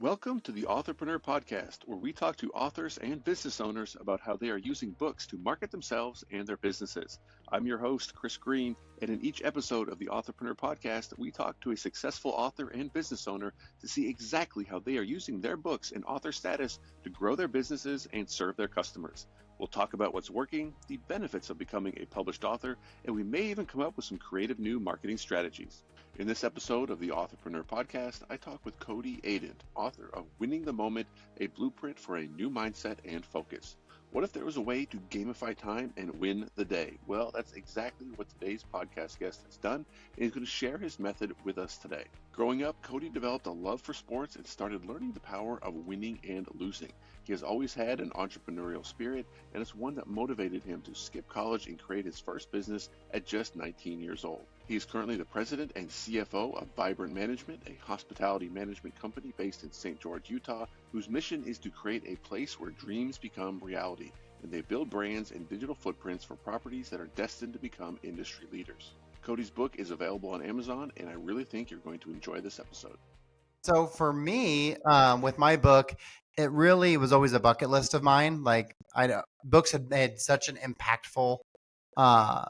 Welcome to the Authorpreneur podcast, where we talk to authors and business owners about how they are using books to market themselves and their businesses. I'm your host, Chris Green, and in each episode of the Authorpreneur podcast, we talk to a successful author and business owner to see exactly how they are using their books and author status to grow their businesses and serve their customers. We'll talk about what's working, the benefits of becoming a published author, and we may even come up with some creative new marketing strategies. In this episode of the Authorpreneur podcast, I talk with Cody, Adent, author of Winning the Moment, a blueprint for a new mindset and focus. What if there was a way to gamify time and win the day? Well, that's exactly what today's podcast guest has done, and he's going to share his method with us today. Growing up, Cody developed a love for sports and started learning the power of winning and losing. He has always had an entrepreneurial spirit, and it's one that motivated him to skip college and create his first business at just 19 years old. He is currently the president and CFO of Vibrant Management, a hospitality management company based in St. George, Utah, whose mission is to create a place where dreams become reality, and they build brands and digital footprints for properties that are destined to become industry leaders. Cody's book is available on Amazon, and I really think you're going to enjoy this episode. So for me, with my book, it really was always a bucket list of mine. Books had made such an impactful uh,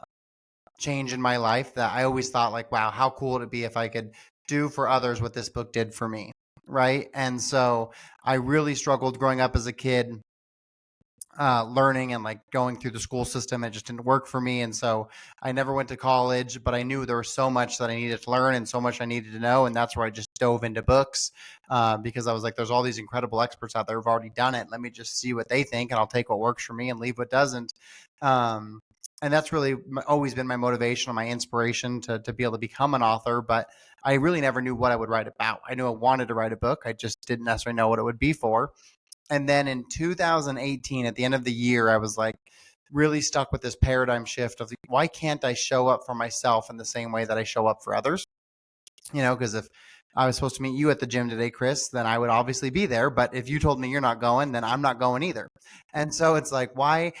change in my life that I always thought like, wow, how cool would it be if I could do for others what this book did for me, right? And so I really struggled growing up as a kid, learning and like going through the school system. It just didn't work for me. And so I never went to college, but I knew there was so much that I needed to learn and so much I needed to know. And that's where I just dove into books because I was like, there's all these incredible experts out there who've already done it. Let me just see what they think and I'll take what works for me and leave what doesn't. And that's really always been my motivation and my inspiration to be able to become an author. But I really never knew what I would write about. I knew I wanted to write a book. I just didn't necessarily know what it would be for. And then in 2018, at the end of the year, I was like really stuck with this paradigm shift of why can't I show up for myself in the same way that I show up for others? You know, because if I was supposed to meet you at the gym today, Chris, then I would obviously be there. But if you told me you're not going, then I'm not going either. And so it's like, why?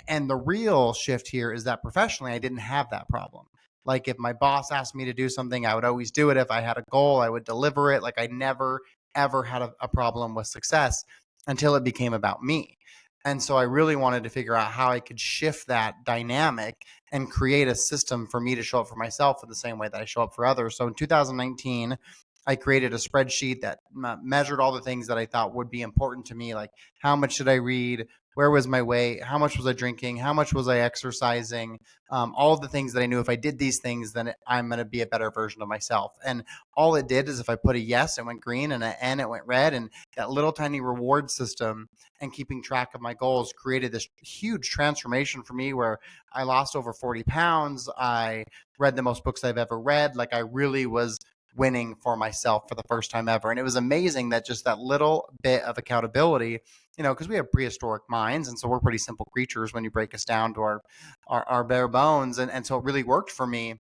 And the real shift here is that professionally, I didn't have that problem. Like if my boss asked me to do something, I would always do it. If I had a goal, I would deliver it. Like I never, ever had a problem with success until it became about me. And so I really wanted to figure out how I could shift that dynamic and create a system for me to show up for myself in the same way that I show up for others. So in 2019, I created a spreadsheet that measured all the things that I thought would be important to me, like how much did I read, where was my weight, how much was I drinking, how much was I exercising, all of the things that I knew if I did these things, then I'm going to be a better version of myself. And all it did is if I put a yes, it went green, and an N, it went red. And that little tiny reward system and keeping track of my goals created this huge transformation for me where I lost over 40 pounds. I read the most books I've ever read. Like I really was winning for myself for the first time ever. And it was amazing that just that little bit of accountability, you know, because we have prehistoric minds. And so we're pretty simple creatures when you break us down to our bare bones. And so it really worked for me.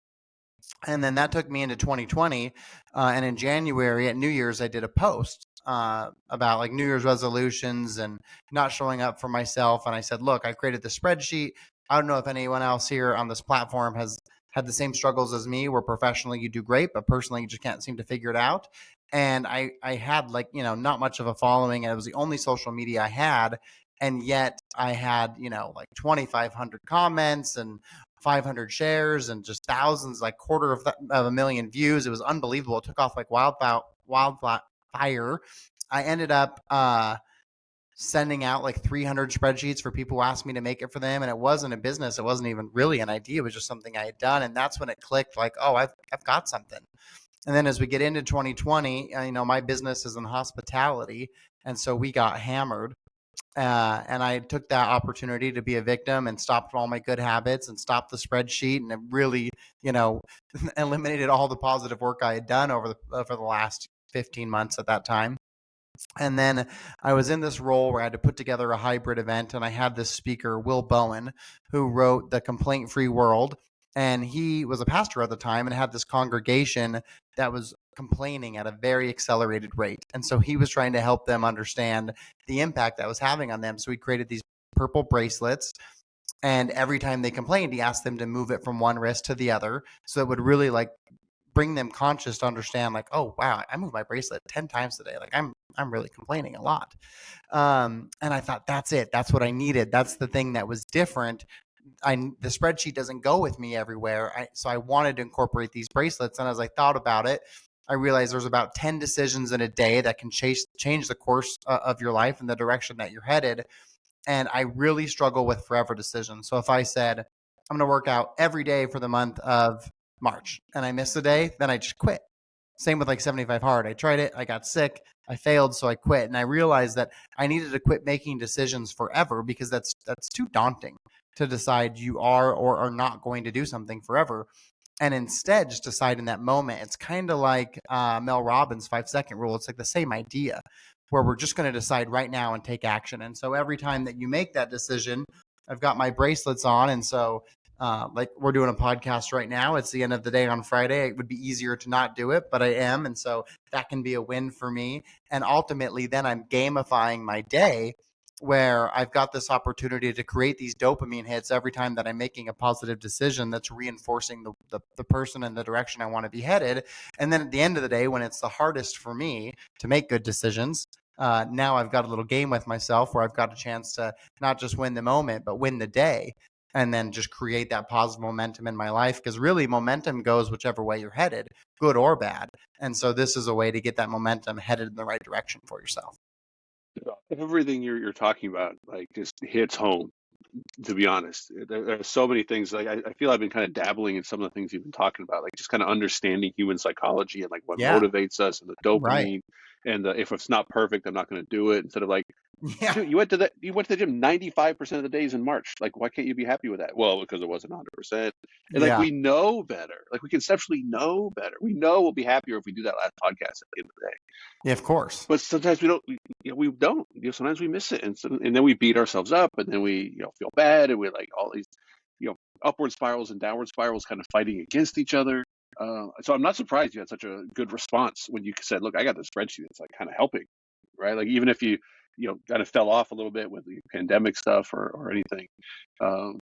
And then that took me into 2020. And in January at New Year's, I did a post about like New Year's resolutions and not showing up for myself. And I said, look, I created the spreadsheet. I don't know if anyone else here on this platform has had the same struggles as me, where professionally you do great, but personally you just can't seem to figure it out. And I had like, you know, not much of a following, and it was the only social media I had. And yet I had, you know, like 2,500 comments and 500 shares and just thousands, like quarter of a million views. It was unbelievable. It took off like wildfire. I ended up sending out like 300 spreadsheets for people who asked me to make it for them. And it wasn't a business. It wasn't even really an idea. It was just something I had done. And that's when it clicked like, oh, I've got something. And then as we get into 2020, you know, my business is in hospitality. And so we got hammered. And I took that opportunity to be a victim and stopped all my good habits and stopped the spreadsheet. And it really, you know, eliminated all the positive work I had done over the last 15 months at that time. And then I was in this role where I had to put together a hybrid event, and I had this speaker, Will Bowen, who wrote The Complaint-Free World. And he was a pastor at the time and had this congregation that was complaining at a very accelerated rate. And so he was trying to help them understand the impact that was having on them. So he created these purple bracelets. And every time they complained, he asked them to move it from one wrist to the other. So it would really like bring them conscious to understand like, oh wow, I moved my bracelet 10 times today. Like I'm really complaining a lot. And I thought, that's it. That's what I needed. That's the thing that was different. The spreadsheet doesn't go with me everywhere. So I wanted to incorporate these bracelets. And as I thought about it, I realized there's about 10 decisions in a day that can change the course of your life and the direction that you're headed. And I really struggle with forever decisions. So if I said, I'm going to work out every day for the month of March and I miss a day, then I just quit. Same with like 75 hard. I tried it. I got sick. I failed. So I quit. And I realized that I needed to quit making decisions forever, because that's too daunting to decide you are or are not going to do something forever. And instead just decide in that moment. It's kind of like Mel Robbins' 5-second rule. It's like the same idea, where we're just going to decide right now and take action. And so every time that you make that decision, I've got my bracelets on. And so like we're doing a podcast right now. It's the end of the day on Friday. It would be easier to not do it, but I am. And so that can be a win for me. And ultimately, then I'm gamifying my day, where I've got this opportunity to create these dopamine hits every time that I'm making a positive decision that's reinforcing the person and the direction I want to be headed. And then at the end of the day, when it's the hardest for me to make good decisions, now I've got a little game with myself where I've got a chance to not just win the moment, but win the day, and then just create that positive momentum in my life. Because really, momentum goes whichever way you're headed, good or bad. And so this is a way to get that momentum headed in the right direction for yourself. Everything you're talking about like just hits home. To be honest, there are so many things. Like I feel I've been kind of dabbling in some of the things you've been talking about, like just kind of understanding human psychology and like what Yeah, motivates us and the right. dopamine and if it's not perfect, I'm not going to do it. Instead of like, Yeah, dude, you went to the gym 95% of the days in March. Like, why can't you be happy with that? Well, because it wasn't 100%. And like yeah, we know better. Like we conceptually know better. We know we'll be happier if we do that last podcast at the end of the day. yeah, of course. But sometimes we don't. We don't. Sometimes we miss it, and then we beat ourselves up, and then we feel bad, and we like all these upward spirals and downward spirals, kind of fighting against each other. So I'm not surprised you had such a good response when you said, "Look, I got this spreadsheet that's like kind of helping," right? Like even if you kind of fell off a little bit with the pandemic stuff or anything.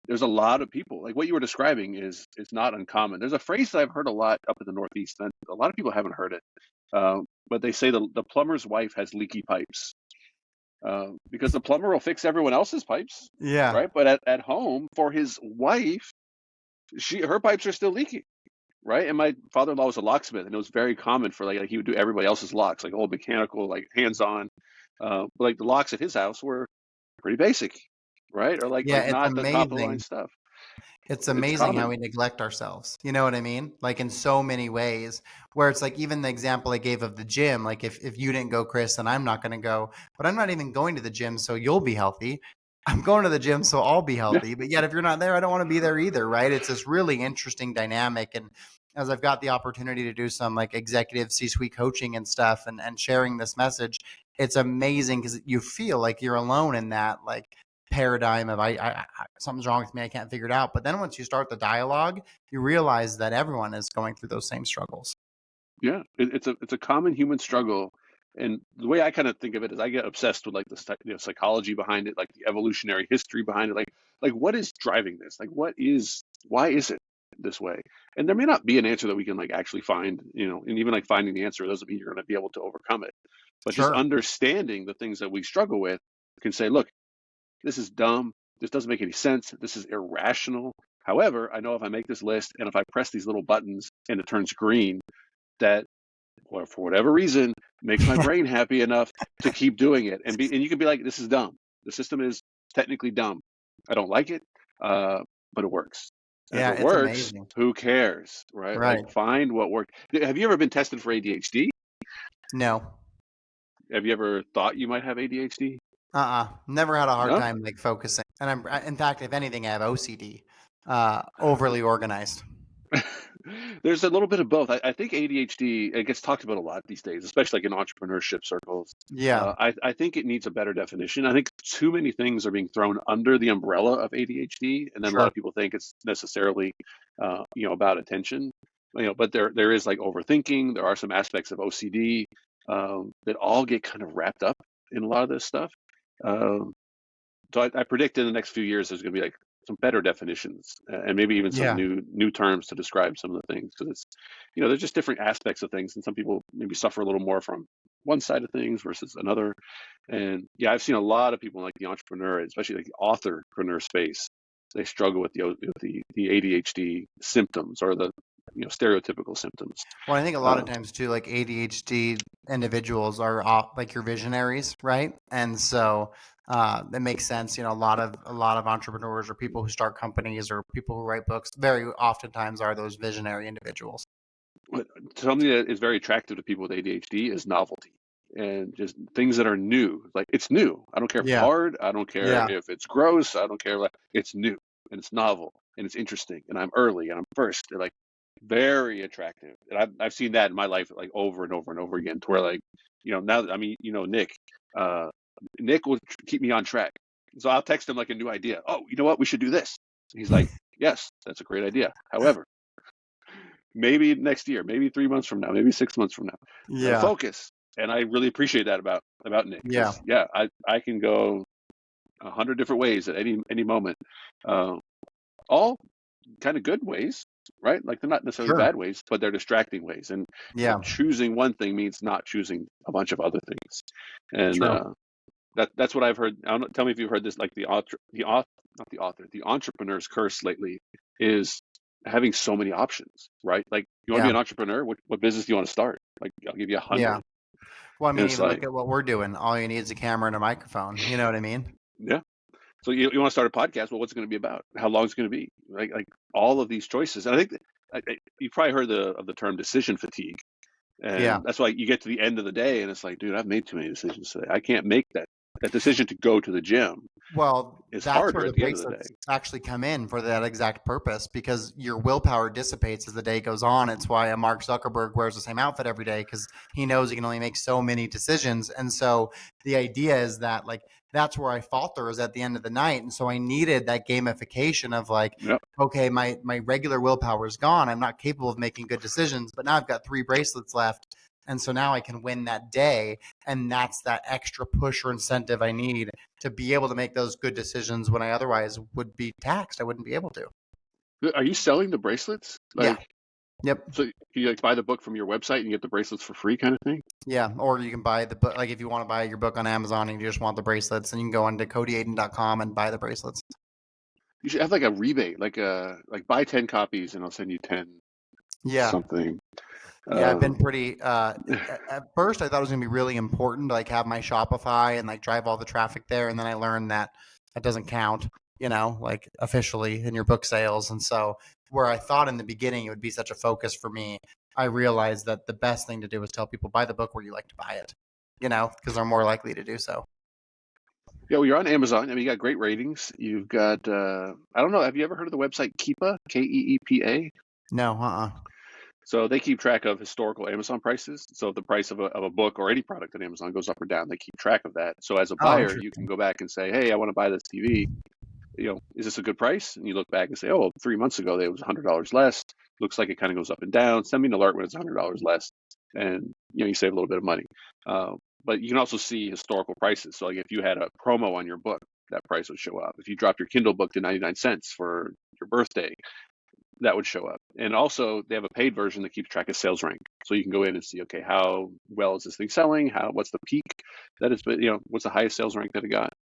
There's a lot of people like what you were describing is not uncommon. There's a phrase that I've heard a lot up in the Northeast, and a lot of people haven't heard it. But they say the plumber's wife has leaky pipes, because the plumber will fix everyone else's pipes, Yeah, right? But at home for his wife, her pipes are still leaking, right? And my father-in-law was a locksmith, and it was very common for like he would do everybody else's locks, like old mechanical, like hands-on. But like the locks at his house were pretty basic, right? Or yeah. like It's not the top of the line amazing. stuff. It's It's amazing how common. we neglect ourselves. You know what I mean? Like in so many ways, where it's like even the example I gave of the gym, like if you didn't go, Chris, then I'm not going to go, but I'm not even going to the gym so you'll be healthy. I'm going to the gym so I'll be Yeah, healthy. But yet, if you're not there, I don't want to be there either, right? It's this really interesting dynamic. And as I've got the opportunity to do some like executive C-suite coaching and stuff and sharing this message, it's amazing because you feel like you're alone in that like paradigm of I something's wrong with me, I can't figure it out. But then once you start the dialogue, you realize that everyone is going through those same struggles. yeah. It's a common human struggle. And the way I kind of think of it is I get obsessed with like the psychology behind it, like the evolutionary history behind it, like what is driving this? Like why is it this way? And there may not be an answer that we can like actually find, and even like finding the answer doesn't mean you're going to be able to overcome it. But just Sure. understanding the things that we struggle with can say, look, this is dumb. This doesn't make any sense. This is irrational. However, I know if I make this list and if I press these little buttons and it turns green, that or for whatever reason makes my brain happy enough to keep doing it. And you can be like, this is dumb. The system is technically dumb. I don't like it, but it works. And if Yeah, it it's works, amazing. who cares, right? Like Right. find what works. Have you ever been tested for ADHD? No. Have you ever thought you might have ADHD? Never had a hard No. time like focusing. And in fact, if anything, I have OCD, overly organized. There's a little bit of both. I think ADHD, it gets talked about a lot these days, especially like in entrepreneurship circles. Yeah, I think it needs a better definition. I think too many things are being thrown under the umbrella of ADHD, and then a lot sure. of people think it's necessarily, about attention. But there is like overthinking. There are some aspects of OCD that all get kind of wrapped up in a lot of this stuff. Um, so I predict in the next few years there's going to be like better definitions, and maybe even some Yeah. new terms to describe some of the things, because it's, there's just different aspects of things, and some people maybe suffer a little more from one side of things versus another. And yeah, I've seen a lot of people like the entrepreneur, especially like the authorpreneur space. They struggle with the ADHD symptoms, or the stereotypical symptoms. Well, I think a lot of times too, like ADHD individuals are like your visionaries, right? And so it makes sense. A lot of entrepreneurs or people who start companies or people who write books very oftentimes are those visionary individuals. Something that is very attractive to people with ADHD is novelty, and just things that are new. Like, it's new. I don't care if it's Yeah. hard. I don't care Yeah. if it's gross. I don't care. Like, it's new and it's novel and it's interesting, and I'm early and I'm first. They're like very attractive, and I've seen that in my life like over and over and over again. To where, like, now, I mean, Nick, Nick will keep me on track. So I'll text him like a new idea. Oh, you know what? We should do this. And he's like, yes, that's a great idea. However, maybe next year, maybe 3 months from now, maybe 6 months from now. Yeah. Focus. And I really appreciate that about Nick. Yeah. Yeah, I can go 100 different ways at any moment. All kind of good ways, right? Like, they're not necessarily Sure. bad ways, but they're distracting ways. And Yeah. choosing one thing means not choosing a bunch of other things. And True. that's what I've heard. Tell me if you've heard this. Like, the entrepreneur's curse lately is having so many options, right? Like, you want to Yeah. be an entrepreneur? What business do you want to start? Like, I'll give you 100. Yeah. Well, I And mean, it's even like, look at what we're doing. All you need is a camera and a microphone. You know what I mean? yeah. So you want to start a podcast? Well, what's it going to be about? How long is it going to be? Like all of these choices. And I think you probably heard of the term decision fatigue. Yeah. And that's why you get to the end of the day and it's like, dude, I've made too many decisions today. I can't make that decision to go to the gym. Well, Is that's where harder the at the end of the bracelets day. actually come in for that exact purpose, because your willpower dissipates as the day goes on. It's why a Mark Zuckerberg wears the same outfit every day, because he knows he can only make so many decisions. And so the idea is that, like, that's where I falter, is at the end of the night. And so I needed that gamification of like, Yep. okay, my regular willpower is gone. I'm not capable of making good decisions, but now I've got 3 bracelets left. And so now I can win that day. And that's that extra push or incentive I need to be able to make those good decisions when I otherwise would be taxed. I wouldn't be able to. Are you selling the bracelets? Yeah. Like, Yep. so you like buy the book from your website and you get the bracelets for free, kind of thing? Yeah. Or you can buy the book. Like, if you want to buy your book on Amazon and you just want the bracelets, then you can go onto CodyAdent.com and buy the bracelets. You should have like a rebate, like buy 10 copies and I'll send you 10 Yeah. something. Yeah, I've been pretty at first I thought it was gonna be really important to like have my Shopify and like drive all the traffic there, and then I learned that doesn't count, like officially in your book sales. And so where I thought in the beginning it would be such a focus for me, I realized that the best thing to do is tell people, buy the book where you like to buy it, because they're more likely to do so. Yeah, well, you're on Amazon. I mean, you got great ratings. You've got I don't know, have you ever heard of the website Keepa? Keepa? No. So they keep track of historical Amazon prices. So if the price of a book or any product on Amazon goes up or down, they keep track of that. So as a Oh, buyer, you can interesting. go back and say, hey, I want to buy this TV. Is this a good price? And you look back and say, oh, well, 3 months ago, it was $100 less. Looks like it kind of goes up and down. Send me an alert when it's $100 less. And, you save a little bit of money. But you can also see historical prices. So like, if you had a promo on your book, that price would show up. If you dropped your Kindle book to 99 cents for your birthday, that would show up. And also they have a paid version that keeps track of sales rank. So you can go in and see, okay, how well is this thing selling? What's the peak that is, what's the highest sales rank that it got?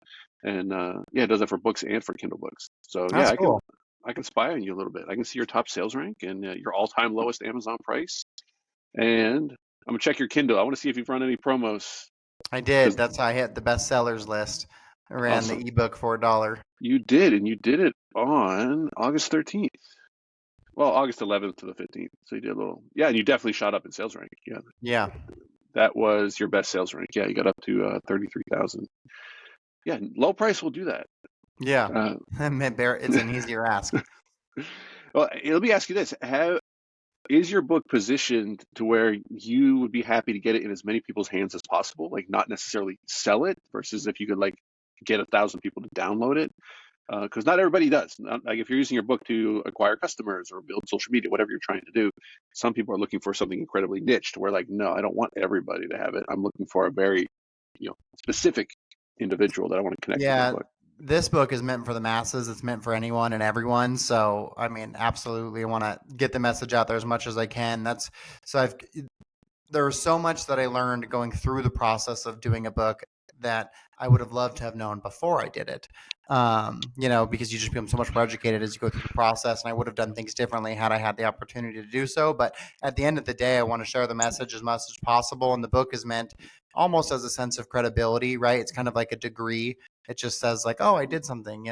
And it does that for books and for Kindle books. So yeah, That's cool. I can spy on you a little bit. I can see your top sales rank and your all-time lowest Amazon price. And I'm gonna check your Kindle. I want to see if you've run any promos. I did. That's how I hit the bestsellers list. I ran Awesome. the ebook for $1. You did, and you did it on August 13th. Well, August 11th to the 15th. So you did a little, yeah, and you definitely shot up in sales rank. Yeah. Yeah. That was your best sales rank. Yeah, you got up to 33,000. Yeah, low price will do that. Yeah. It's an easier ask. Well, let me ask you this. Is your book positioned to where you would be happy to get it in as many people's hands as possible? Like, not necessarily sell it, versus if you could like get 1,000 people to download it? Because not everybody does. Like, if you're using your book to acquire customers or build social media, whatever you're trying to do, some people are looking for something incredibly niche to where, like, no, I don't want everybody to have it. I'm looking for a very, specific individual that I want to connect with my book. this book is meant for the masses. It's meant for anyone and everyone. So, I mean, absolutely, I want to get the message out there as much as I can. There was so much that I learned going through the process of doing a book that I would have loved to have known before I did it. Because you just become so much more educated as you go through the process, and I would have done things differently had I had the opportunity to do so. But at the end of the day, I want to share the message as much as possible. And the book is meant almost as a sense of credibility, right? It's kind of like a degree. It just says like, oh, I did something.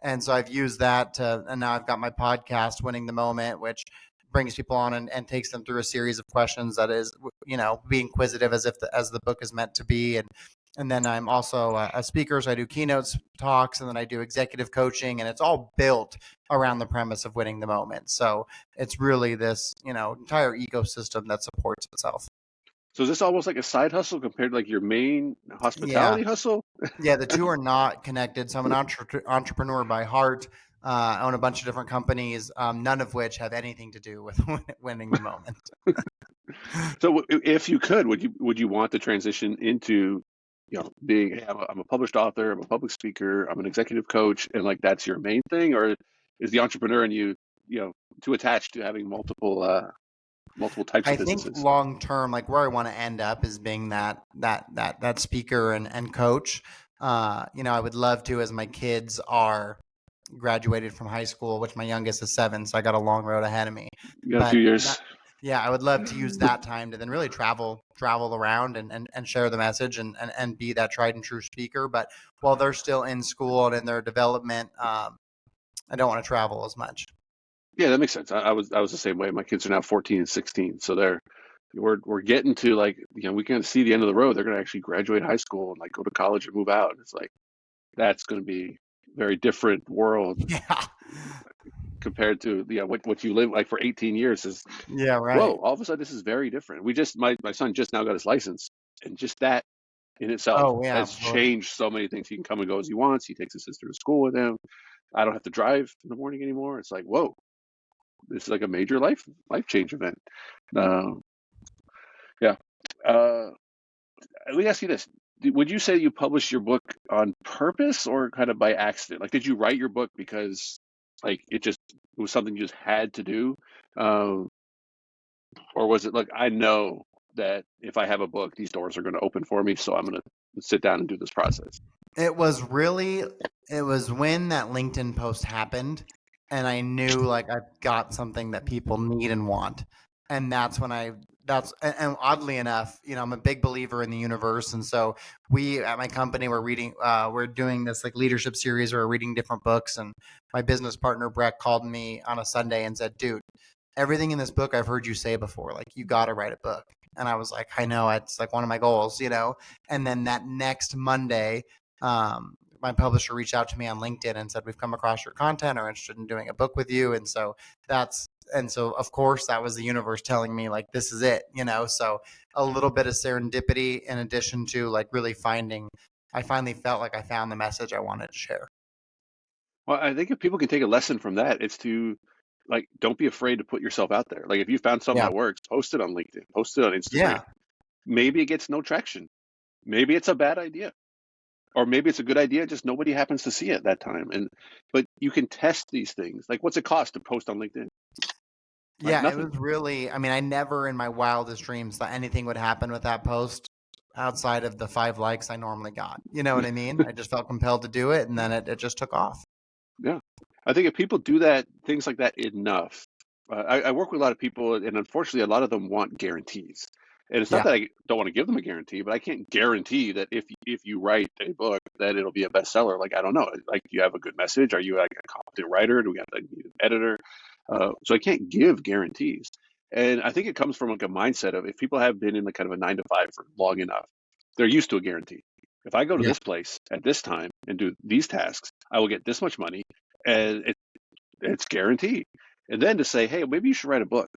And so I've used that and now I've got my podcast, Winning the Moment, which brings people on and takes them through a series of questions that is, be inquisitive as if as the book is meant to be. And then I'm also a speaker, so I do keynotes talks, and then I do executive coaching, and it's all built around the premise of winning the moment. So it's really this, entire ecosystem that supports itself. So is this almost like a side hustle compared to like your main Yeah. hospitality hustle? Yeah, the two are not connected. So I'm an entrepreneur by heart. I own a bunch of different companies, none of which have anything to do with winning the moment. So if you could, would you want to transition into, being, hey, I'm a published author, I'm a public speaker, I'm an executive coach, and like that's your main thing, or is the entrepreneur in you, too attached to having multiple types I of think businesses? long term, like where I want to end up is being that speaker and coach. I would love to, as my kids are graduated from high school, which my youngest is 7, so I got a long road ahead of me. You got a few But years. yeah, I would love to use that time to then really travel around and share the message and be that tried and true speaker. But while they're still in school and in their development, I don't want to travel as much. Yeah, that makes sense. I was the same way. My kids are now 14 and 16, so we're getting to like, we can see the end of the road. They're going to actually graduate high school and like go to college and move out. It's like that's going to be a very different world Yeah. compared to what you live like for 18 years is Yeah, whoa, right. all of a sudden this is very different. My son just now got his license, and just that in itself Oh, yeah. has changed so many things. He can come and go as he wants. He takes his sister to school with him. I don't have to drive in the morning anymore. It's like, whoa, this is like a major life change event. Um, yeah. Uh, Let me ask you this. Would you say you published your book on purpose or kind of by accident? Like, did you write your book because like it was something you just had to do? Um, or was it like, I know that if I have a book, these doors are going to open for me, so I'm going to sit down and do this process? It was when that LinkedIn post happened and I knew like I've got something that people need and want. And that's when and oddly enough, I'm a big believer in the universe. And so we at my company, we're doing this like leadership series where we're reading different books. And my business partner, Brett, called me on a Sunday and said, dude, everything in this book I've heard you say before, like you got to write a book. And I was like, I know, it's like one of my goals. And then that next Monday, my publisher reached out to me on LinkedIn and said, we've come across your content, are interested in doing a book with you. And so of course that was the universe telling me like, this is it. So a little bit of serendipity in addition to like really I finally felt like I found the message I wanted to share. Well, I think if people can take a lesson from that, it's to like, don't be afraid to put yourself out there. Like, if you found something Yeah. that works, post it on LinkedIn, post it on Instagram. Yeah. Maybe it gets no traction. Maybe it's a bad idea. Or maybe it's a good idea, just nobody happens to see it that time. But you can test these things. Like, what's it cost to post on LinkedIn? Right? Yeah. It Nothing. was really, I mean, I never in my wildest dreams thought anything would happen with that post outside of the 5 likes I normally got. You know what I mean? I just felt compelled to do it and then it just took off. Yeah. I think if people do things like that enough, I work with a lot of people, and unfortunately, a lot of them want guarantees. And it's not Yeah. that I don't want to give them a guarantee, but I can't guarantee that if you write a book that it'll be a bestseller. Like, I don't know. Like, do you have a good message? Are you like a competent writer? Do we have like need an editor? So I can't give guarantees. And I think it comes from like a mindset of, if people have been in like kind of a 9 to 5 for long enough, they're used to a guarantee. If I go to Yeah. this place at this time and do these tasks, I will get this much money, and it's guaranteed. And then to say, hey, maybe you should write a book.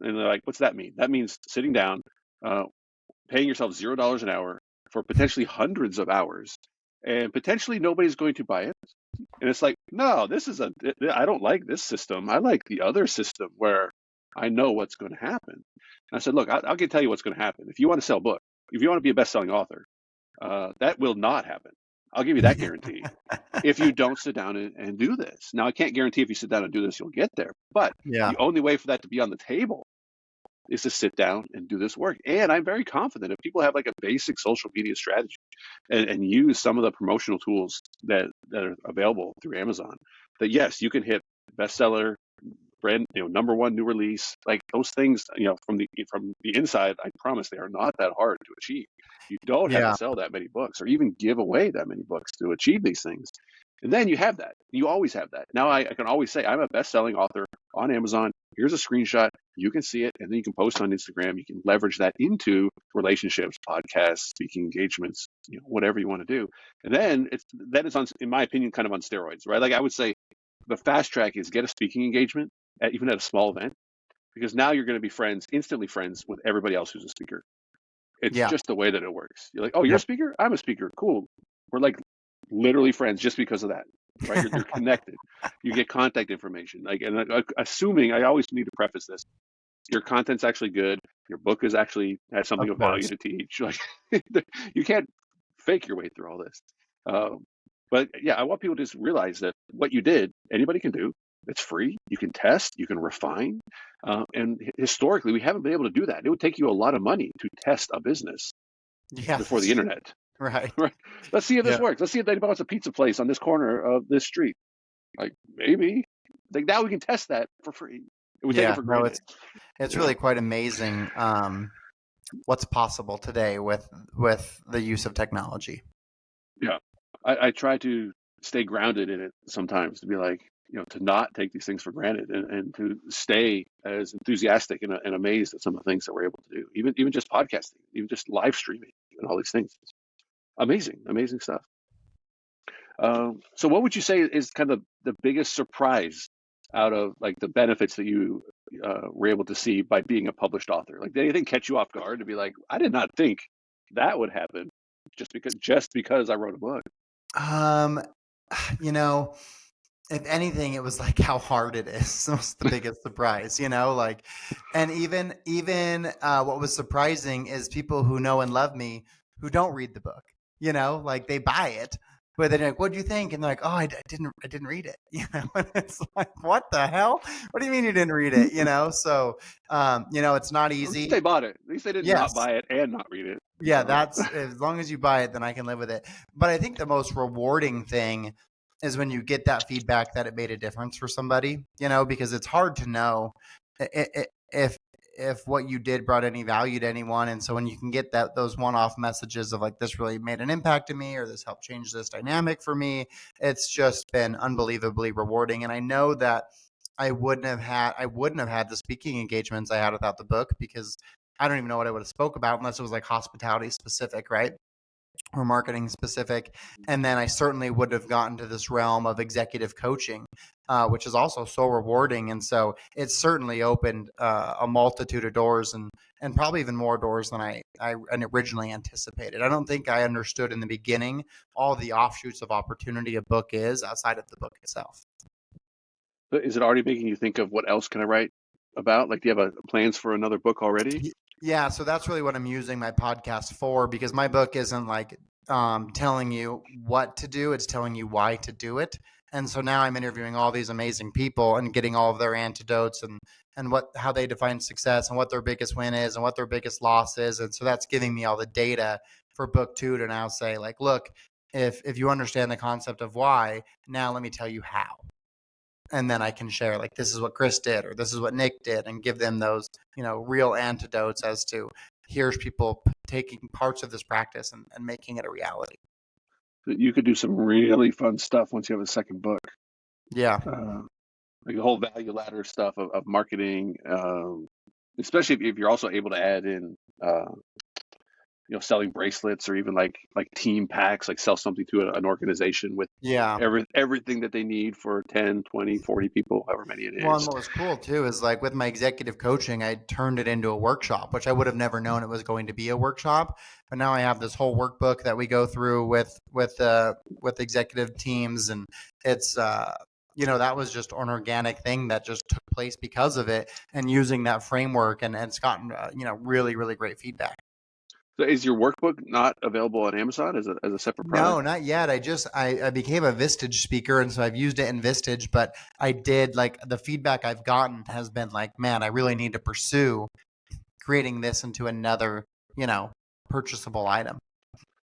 And they're like, what's that mean? That means sitting down, uh, paying yourself $0 an hour for potentially hundreds of hours, and potentially nobody's going to buy it. And it's like, no, I don't like this system. I like the other system where I know what's going to happen. And I said, look, I'll tell you what's going to happen. If you want to sell books, if you want to be a best-selling author, that will not happen. I'll give you that guarantee. If you don't sit down and do this. Now, I can't guarantee if you sit down and do this, you'll get there. But Yeah. the only way for that to be on the table is to sit down and do this work. And I'm very confident if people have like a basic social media strategy and use some of the promotional tools that are available through Amazon, that yes, you can hit bestseller, brand, number one new release, like those things, from the inside. I promise they are not that hard to achieve. You don't have to Yeah. sell that many books or even give away that many books to achieve these things. And then you have that. You always have that. Now I can always say I'm a best-selling author on Amazon. Here's a screenshot. You can see it, and then you can post on Instagram. You can leverage that into relationships, podcasts, speaking engagements, whatever you want to do. And then it's on, in my opinion, kind of on steroids, right? Like I would say, the fast track is get a speaking engagement, even at a small event, because now you're going to be instantly friends with everybody else who's a speaker. It's Yeah. just the way that it works. You're like, oh, you're a Yep. speaker? I'm a speaker. Cool. We're like literally friends just because of that, right? You're connected. You get contact information. Like, and assuming, I always need to preface this, your content's actually good. Your book has something Of of value course. to teach. Like, you can't fake your way through all this. But yeah, I want people to just realize that what you did, anybody can do. It's free. You can test. You can refine. And historically, we haven't been able to do that. It would take you a lot of money to test a business Yeah, before that's the true. internet. Right. Right? Let's see if this Yeah. works. Let's see if anybody wants a pizza place on this corner of this street. Like, maybe. Like, now we can test that for free. We take it Yeah. for No, granted. it's You know? really quite amazing what's possible today with the use of technology. Yeah. I try to stay grounded in it sometimes, to be like, to not take these things for granted, and to stay as enthusiastic and amazed at some of the things that we're able to do. Even just podcasting, even just live streaming and all these things. Amazing stuff. So what would you say is kind of the biggest surprise out of like the benefits that you were able to see by being a published author? Like, did anything catch you off guard to be like, I did not think that would happen just because I wrote a book? Um, you know, if anything, it was like how hard it is. That was the biggest surprise, like, and even what was surprising is people who know and love me who don't read the book, like they buy it, but they're like, what do you think? And they're like, oh, I didn't read it, and it's like, what the hell? What do you mean you didn't read it? So, it's not At least easy. they bought it. At least they did not Yes. buy it and not read it. Yeah, that's as long as you buy it, then I can live with it. But I think the most rewarding thing is when you get that feedback that it made a difference for somebody, because it's hard to know if what you did brought any value to anyone. And so when you can get those one-off messages of like, this really made an impact to me, or this helped change this dynamic for me, it's just been unbelievably rewarding. And I know that I wouldn't have had the speaking engagements I had without the book, because I don't even know what I would have spoke about unless it was like hospitality specific, right? Or marketing specific. And then I certainly would have gotten to this realm of executive coaching, which is also so rewarding. And so it certainly opened a multitude of doors, and probably even more doors than I originally anticipated. I don't think I understood in the beginning all the offshoots of opportunity a book is outside of the book itself. But is it already making you think of what else can I write about? Like, do you have plans for another book already? Yeah, so that's really what I'm using my podcast for, because my book isn't like telling you what to do, it's telling you why to do it. And so now I'm interviewing all these amazing people and getting all of their antidotes and how they define success and what their biggest win is and what their biggest loss is. And so that's giving me all the data for book 2 to now say, like, look, if you understand the concept of why, now let me tell you how. And then I can share, like, this is what Chris did, or this is what Nick did, and give them those, real antidotes as to, here's people taking parts of this practice and making it a reality. You could do some really fun stuff once you have a second book. Yeah. Like the whole value ladder stuff of marketing, especially if you're also able to add in selling bracelets, or even like team packs, like sell something to an organization with Yeah. everything that they need for 10, 20, 40 people, however many it Well, is. and what was cool too is, like, with my executive coaching, I turned it into a workshop, which I would have never known it was going to be a workshop. But now I have this whole workbook that we go through with executive teams, and it's that was just an organic thing that just took place because of it, and using that framework, and it's gotten really, really great feedback. So is your workbook not available on Amazon as a separate product? No, not yet. I became a Vistage speaker, and so I've used it in Vistage, but I did like the feedback I've gotten has been like, man, I really need to pursue creating this into another, purchasable item.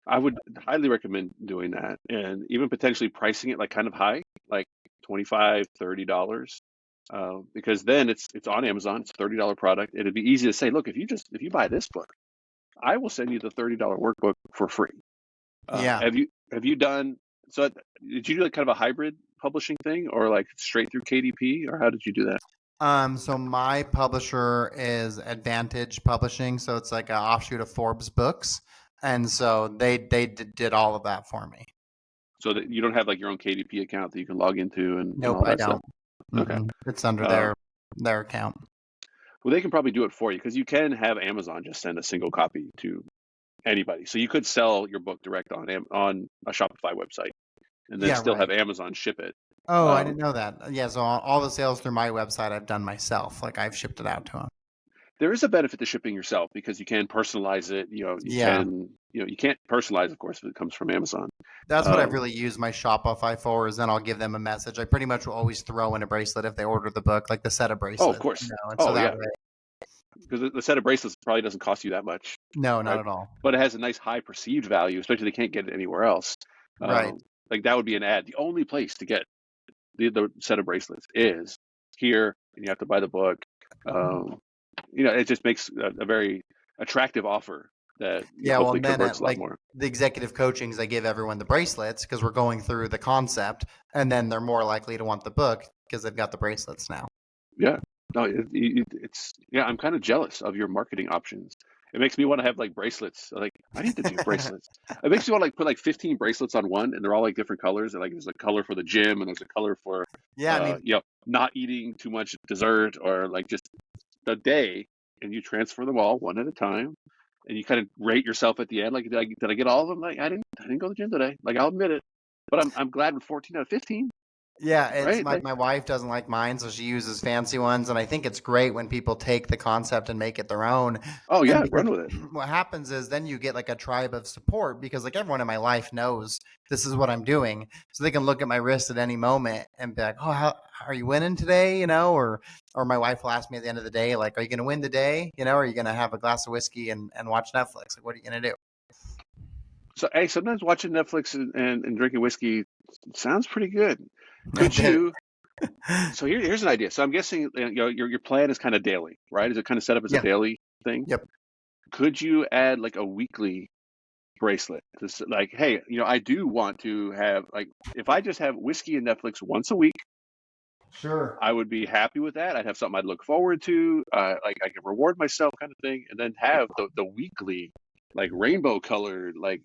I would highly recommend doing that, and even potentially pricing it like kind of high, like 25, $30, because then it's on Amazon. It's a $30 product. It'd be easy to say, look, if you buy this book, I will send you the $30 workbook for free. Yeah. Have you done so? Did you do like kind of a hybrid publishing thing, or like straight through KDP, or how did you do that? So my publisher is Advantage Publishing, so it's like an offshoot of Forbes Books, and so did all of that for me. So that you don't have like your own KDP account that you can log into and Nope, all I that stuff. don't. Okay. It's under Uh, their account. well, they can probably do it for you because you can have Amazon just send a single copy to anybody. So you could sell your book direct on a Shopify website and then Yeah, still right. have Amazon ship it. Oh, I Um, didn't know that. Yeah, so all the sales through my website I've done myself. Like I've shipped it out to them. there is a benefit to shipping yourself because you can personalize it. Yeah, You can't personalize, of course, if it comes from Amazon. that's what I've Um, really used my Shopify for. Is then I'll give them a message. I pretty much will always throw in a bracelet if they order the book, like the set of oh, of bracelets, course. and so Oh, that yeah. way, Because the set of bracelets probably doesn't cost you that much, no, not right? at all. But it has a nice high perceived value, especially they can't get it anywhere else. Right. Like that would be an ad. The only place to get the set of bracelets is here, and you have to buy the book. Um, it just makes a very attractive offer that Yeah, well, hopefully and then converts at a lot like more. the executive coachings, I give everyone the bracelets because we're going through the concept, and then they're more likely to want the book because they've got the bracelets now. Yeah, no, it's yeah. I'm kind of jealous of your marketing options. It makes me want to have like bracelets. Like I need to do bracelets. It makes me want to like put like 15 bracelets on one, and they're all like different colors. And like there's a color for the gym, and there's a color for Yeah, I mean, not eating too much dessert or like just the day, and you transfer them all one at a time, and you kind of rate yourself at the end. Like, did I get all of them? Like, I didn't go to the gym today. Like, I'll admit it, but I'm glad with 14 out of 15, yeah, it's right? my Like, my wife doesn't like mine, so she uses fancy ones, and I think it's great when people take the concept and make it their own. oh And yeah, because run with it. what happens is then you get like a tribe of support because like everyone in my life knows this is what I'm doing, so they can look at my wrist at any moment and be like, "Oh, how are you winning today?" Or my wife will ask me at the end of the day, like, "Are you going to win today? Or are you going to have a glass of whiskey and watch Netflix? Like, what are you going to do?" So, hey, sometimes watching Netflix and drinking whiskey sounds pretty good. Could you? So here's an idea. So I'm guessing your plan is kind of daily, right? Is it kind of set up as a Yeah. daily thing? Yep. Could you add like a weekly bracelet? Just like, hey, I do want to have like if I just have whiskey and Netflix once a week, Sure. I would be happy with that. I'd have something I'd look forward to, like I could reward myself, kind of thing, and then have the weekly, like rainbow colored, like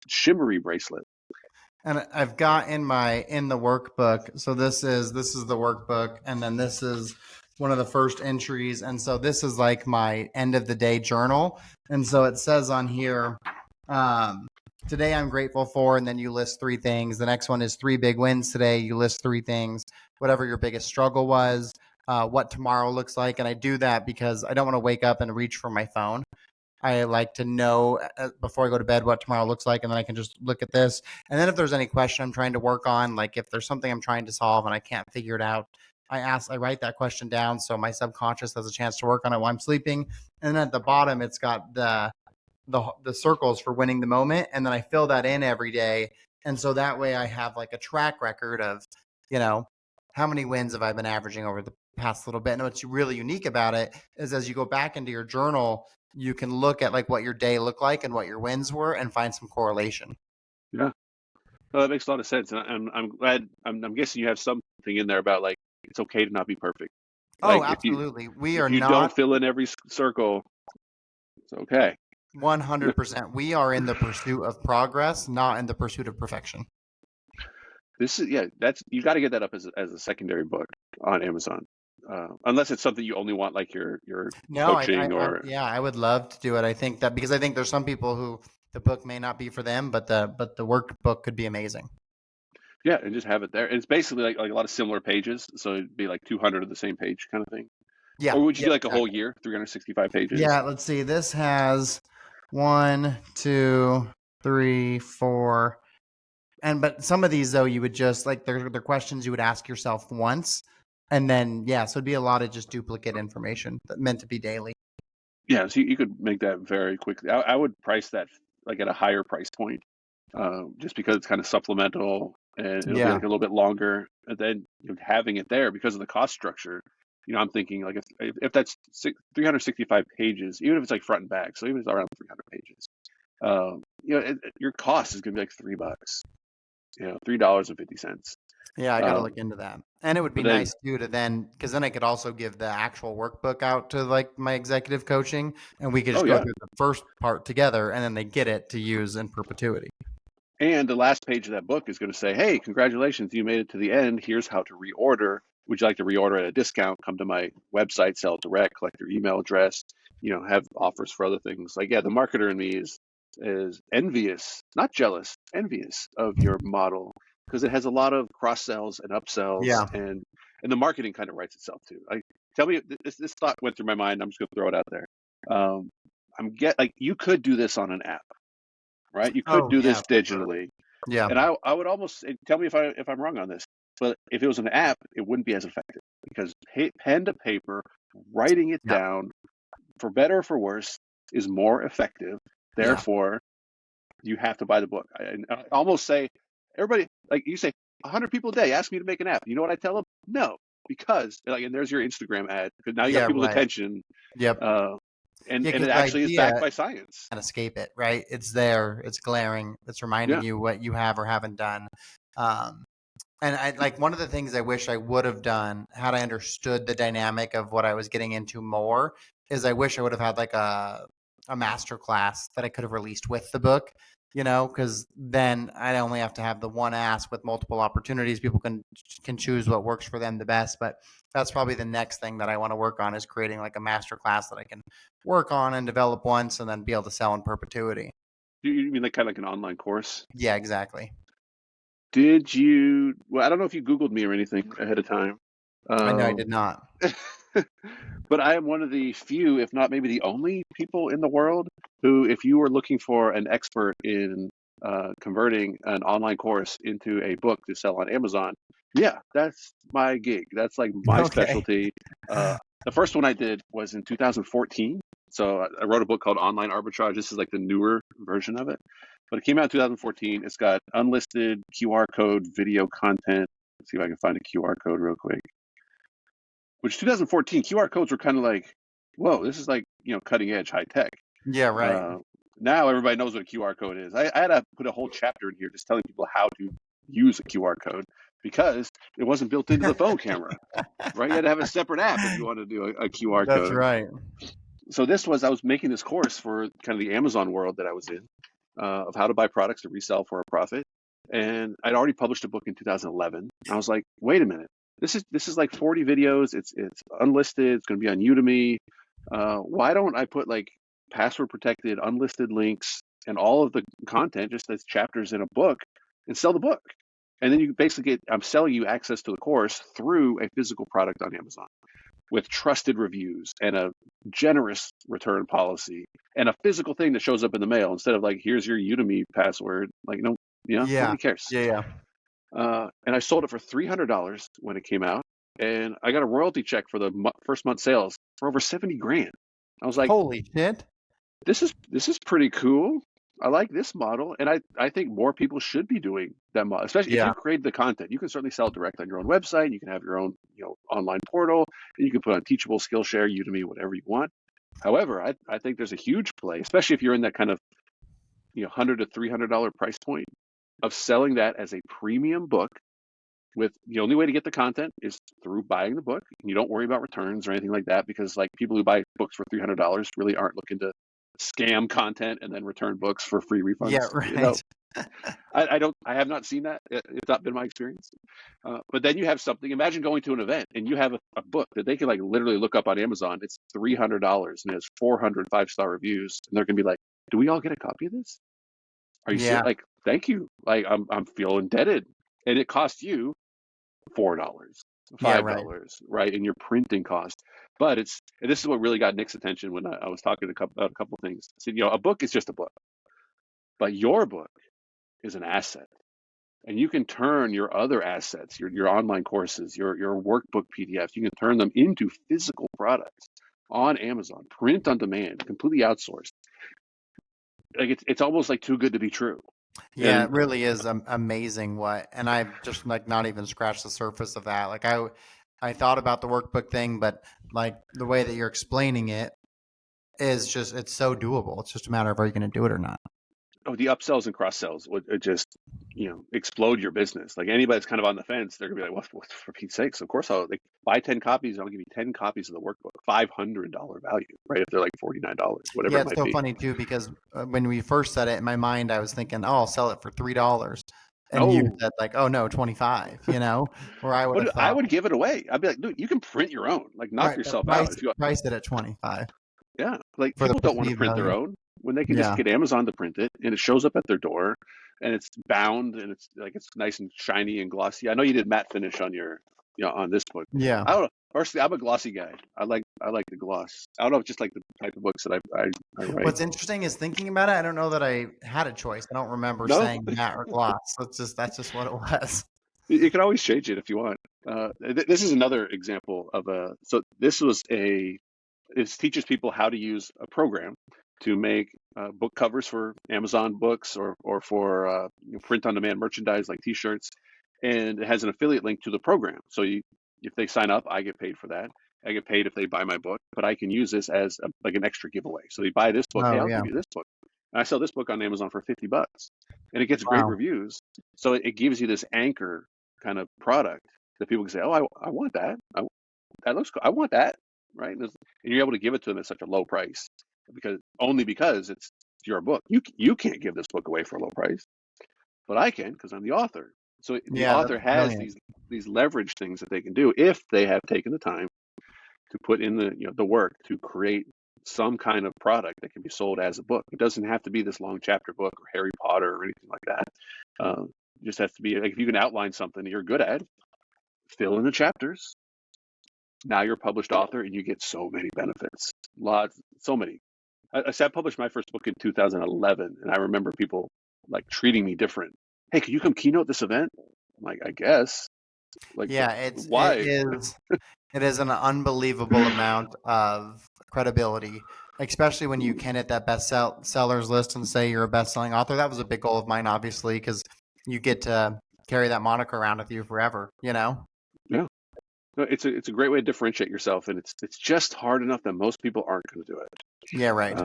shimmery bracelet. And I've got in the workbook. So this is the workbook, and then this is one of the first entries. And so this is like my end of the day journal. And so it says on here, um, today I'm grateful for, and then you list three things. The next one is three big wins today. You list three things, whatever your biggest struggle was, what tomorrow looks like. And I do that because I don't want to wake up and reach for my phone. I like to know before I go to bed what tomorrow looks like, and then I can just look at this. And then if there's any question I'm trying to work on, like if there's something I'm trying to solve and I can't figure it out, I write that question down so my subconscious has a chance to work on it while I'm sleeping. And then at the bottom, it's got the circles for winning the moment, and then I fill that in every day. And so that way I have like a track record of, how many wins have I been averaging over the past little bit. And what's really unique about it is as you go back into your journal, you can look at like what your day looked like and what your wins were and find some correlation. Yeah, no, that makes a lot of sense, and I'm glad. I'm guessing you have something in there about like it's okay to not be perfect. Oh, Like absolutely. We if are you don't not fill in every circle, it's okay. 100%. We are in the pursuit of progress, not in the pursuit of perfection. This is that's you got to get that up as a secondary book on Amazon, unless it's something you only want like your No, coaching or yeah, I would love to do it. I think that because I think there's some people who the book may not be for them, but the workbook could be amazing. yeah, and just have it there. It's basically like a lot of similar pages, so it'd be like 200 of the same page kind of thing. Yeah, Or would you yeah, do like a whole exactly. year, 365 pages? Yeah, let's see. This has 1, 2, 3, 4. But some of these though, you would just like they're questions you would ask yourself once, and then so it'd be a lot of just duplicate information that meant to be daily. Yeah, so you could make that very quickly. I would price that like at a higher price point, just because it's kind of supplemental and it'll be Yeah. like a little bit longer. And then having it there because of the cost structure, I'm thinking like if that's 365 pages, even if it's like front and back, so even if it's around 300 pages, your cost is gonna be like $3, $3.50. Yeah, I got to Um, look into that. And it would be but then, nice too to then, because then I could also give the actual workbook out to like my executive coaching, and we could oh just go yeah, through the first part together, and then they get it to use in perpetuity. and the last page of that book is going to say, hey, congratulations, you made it to the end. Here's how to reorder. Would you like to reorder at a discount? Come to my website, sell direct, collect your email address, have offers for other things. Like, yeah, the marketer in me is envious, not jealous, envious of your model because it has a lot of cross sells and upsells Yeah. and the marketing kind of writes itself too. Like, tell me, this thought went through my mind. I'm just going to throw it out there. Like you could do this on an app, right? You could Oh do yeah, this for sure. digitally. Yeah. And I would almost tell me if I'm wrong on this, but if it was an app, it wouldn't be as effective because pen to paper, writing it Yeah. down, for better or for worse, is more effective. Yeah. Therefore, you have to buy the book. I almost say, everybody, like you say, 100 people a day ask me to make an app. You know what I tell them? No, because and there's your Instagram ad because now you got Yeah. people's Right. attention, Yep. uh, Yeah, and because it the actually is backed idea by science. can't escape it, right? It's there. It's glaring. It's reminding Yeah. you what you have or haven't done. Um, And I like one of the things I wish I would have done had I understood the dynamic of what I was getting into more is I wish I would have had like a master class that I could have released with the book, because then I only have to have the one ask with multiple opportunities. People can choose what works for them the best. But that's probably the next thing that I want to work on is creating like a master class that I can work on and develop once and then be able to sell in perpetuity. You mean like kind of like an online course? Yeah, exactly. Did you? Well, I don't know if you Googled me or anything ahead of time. I know I Um, did not. but I am one of the few, if not maybe the only people in the world who, if you were looking for an expert in converting an online course into a book to sell on Amazon, yeah, that's my gig. That's like my Okay. specialty. The first one I did was in 2014. So I wrote a book called Online Arbitrage. This is like the newer version of it. But it came out in 2014. It's got unlisted QR code video content. Let's see if I can find a QR code real quick. Which 2014 QR codes were kind of like, whoa, this is like cutting edge high tech. Yeah, right. Uh, Now everybody knows what a QR code is. I had to put a whole chapter in here just telling people how to use a QR code because it wasn't built into the phone camera, right? You had to have a separate app if you wanted to do a QR That's code. right. So I was making this course for kind of the Amazon world that I was in, of how to buy products to resell for a profit. And I'd already published a book in 2011. I was like, wait a minute, this is like 40 videos. It's unlisted. It's going to be on Udemy. Why don't I put like password protected, unlisted links and all of the content just as chapters in a book and sell the book? And then you basically I'm selling you access to the course through a physical product on Amazon with trusted reviews and a generous return policy and a physical thing that shows up in the mail instead of like, here's your Udemy password. Like, no, Yeah. nobody cares. Yeah, yeah. And I sold it for $300 when it came out. And I got a royalty check for the first month sales for over 70 grand. I was like, Holy shit. this is pretty cool. I like this model, and I think more people should be doing that model, especially if Yeah. you create the content. You can certainly sell it direct on your own website. You can have your own online portal, and you can put on Teachable, Skillshare, Udemy, whatever you want. However, I think there's a huge play, especially if you're in that kind of $100 to $300 price point of selling that as a premium book. With the only way to get the content is through buying the book. You don't worry about returns or anything like that because like people who buy books for $300 really aren't looking to scam content and then return books for free Yeah, refunds. right. I have not seen that. It's not been my experience. But then you have something. Imagine going to an event and you have a book that they can like literally look up on Amazon. It's $300 and it has 400 5-star reviews, and they're gonna be like, "Do we all get a copy of this? Are you serious? Yeah. Like, thank you. Like, I'm feel indebted, and it cost you $4. Yeah, right. $5, right, in your printing cost. But and this is what really got Nick's attention when I was talking about a couple of things. I said, a book is just a book, but your book is an asset. And you can turn your other assets, your online courses, your workbook PDFs, you can turn them into physical products on Amazon, print on demand, completely outsourced. Like it's almost like too good to be true. Yeah, And it really is amazing and I've just like not even scratched the surface of that. Like I thought about the workbook thing, but like the way that you're explaining it is just, it's so doable. It's just a matter of, are you going to do it or not? the upsells and cross sells would just explode your business. Like anybody that's kind of on the fence, they're gonna be like, "What for Pete's sakes? Of course I'll buy 10 copies. I'll give you 10 copies of the workbook, $500 value, right? If they're like $49, whatever Yeah, it it's might so be." funny too, because when we first said it in my mind, I was thinking, oh, I'll sell it for $3. And you No, said like, oh no, 25, where I would have but I thought, would give it away. I'd be like, "Dude, you can print your own. Like, knock right, but yourself out if you." price it at 25 Yeah, like for the people don't want to perceived print their value. own when they can just Yeah. get Amazon to print it and it shows up at their door and it's bound and it's nice and shiny and glossy. I know you did matte finish on on this book. Yeah. I don't know. Personally, I'm a glossy guy. I like the gloss. I don't know if just like the type of books that I write. What's interesting is thinking about it, I don't know that I had a choice. I don't remember No, saying matte or gloss. That's just what it was. you can always change it if you want. This is another example of so this was it teaches people how to use a program to make book covers for Amazon books or for print on demand merchandise like T-shirts, and it has an affiliate link to the program. So if they sign up, I get paid for that. I get paid if they buy my book, but I can use this as like an extra giveaway. So they buy this book, hey, Oh I'll yeah. give you this book. And I sell this book on Amazon for $50, and it gets great Wow. reviews. So it gives you this anchor kind of product that people can say, oh, I want that. That looks cool. I want that, right? And you're able to give it to them at such a low price because it's your book. You can't give this book away for a low price, but I can because I'm the author. So the Yeah, author that's has brilliant. these leverage things that they can do if they have taken the time to put in the work to create some kind of product that can be sold as a book. It doesn't have to be this long chapter book or Harry Potter or anything like that. It just has to be like if you can outline something that you're good at, fill in the chapters. Now you're a published author and you get so many benefits. Lots, so many. I published my first book in 2011, and I remember people like treating me different. Hey, can you come keynote this event? I'm like, I guess. Like, Yeah, why? it is an unbelievable amount of credibility, especially when you can hit that sellers list and say you're a best-selling author. That was a big goal of mine, obviously, because you get to carry that moniker around with you forever, Yeah, no, it's a great way to differentiate yourself, and it's just hard enough that most people aren't going to do it. Yeah, right.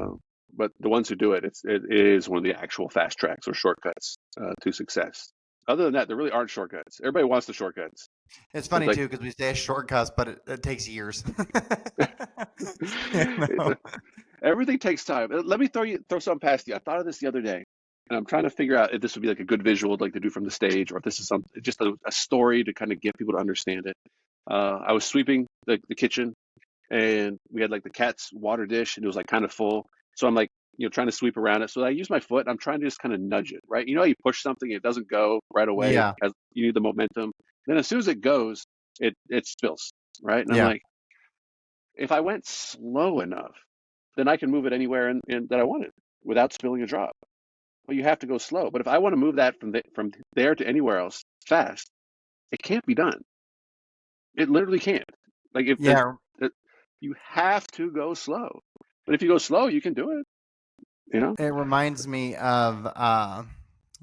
But the ones who do it, it is one of the actual fast tracks or shortcuts to success. Other than that, there really aren't shortcuts. Everybody wants the shortcuts. It's It's funny like too because we say shortcuts, but it takes years. You know? everything takes time. Let me throw something past you. I thought of this the other day, and I'm trying to figure out if this would be like a good visual, like to do from the stage, or if this is just a story to kind of get people to understand it. I was sweeping the kitchen, and we had like the cat's water dish, and it was like kind of full. So I'm like, trying to sweep around it. So I use my foot, and I'm trying to just kind of nudge it, right? You know how you push something, it doesn't go right away Yeah, because you need the momentum. Then as soon as it goes, it spills, right? And I'm yeah. like, if I went slow enough, then I can move it anywhere in that I want it without spilling a drop. Well, you have to go slow. But if I want to move that from there to anywhere else fast, it can't be done. It literally can't. Like if Yeah, you have to go slow. But if you go slow, you can do it. You know? it reminds me of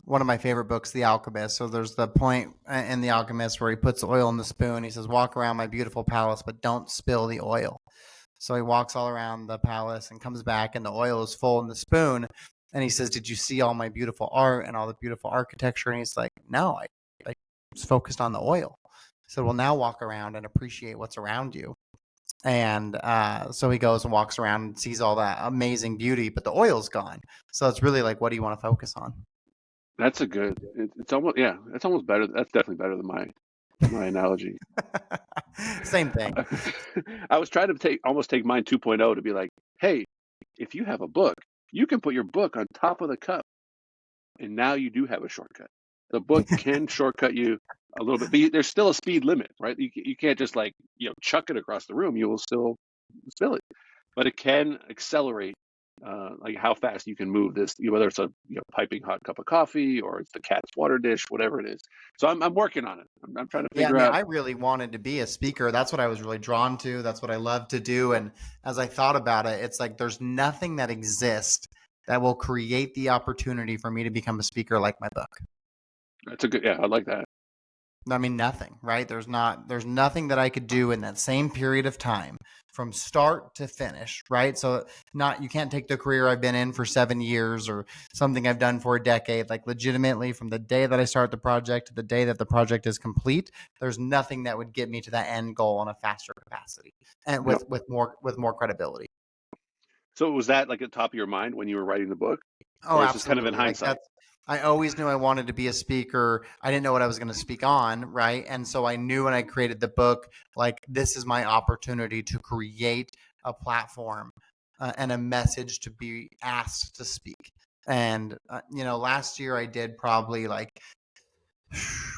one of my favorite books, The Alchemist. So there's the point in The Alchemist where he puts oil in the spoon. He says, "Walk around my beautiful palace, but don't spill the oil." So he walks all around the palace and comes back, and the oil is full in the spoon. And he says, "Did you see all my beautiful art and all the beautiful architecture?" And he's like, "No, I was focused on the oil." He said, "Well, now walk around and appreciate what's around you." And so he goes and walks around and sees all that amazing beauty, but the oil's gone. So it's really like, what do you want to focus on? That's a good. It's almost yeah. It's almost better. That's definitely better than my analogy. Same thing. I was trying to almost take mine 2.0 to be like, hey, if you have a book, you can put your book on top of the cup, and now you do have a shortcut. The book can shortcut you a little bit, but there's still a speed limit, right? You can't just like, chuck it across the room. You will still spill it, but it can accelerate like how fast you can move this, whether it's a piping hot cup of coffee or it's the cat's water dish, whatever it is. So I'm working on it. I'm trying to Yeah, I figure mean, out. I really wanted to be a speaker. That's what I was really drawn to. That's what I love to do. And as I thought about it, it's like there's nothing that exists that will create the opportunity for me to become a speaker like my book. That's a good, yeah, I like that. I mean, nothing, right? There's nothing that I could do in that same period of time from start to finish, right? So you can't take the career I've been in for 7 years or something I've done for a decade, like legitimately from the day that I start the project to the day that the project is complete, there's nothing that would get me to that end goal on a faster capacity and Yep. with more credibility. So was that like at the top of your mind when you were writing the book, Oh, or is this kind of in absolutely. Like hindsight? I always knew I wanted to be a speaker. I didn't know what I was going to speak on, right? And so I knew when I created the book, like this is my opportunity to create a platform and a message to be asked to speak. And last year I did probably like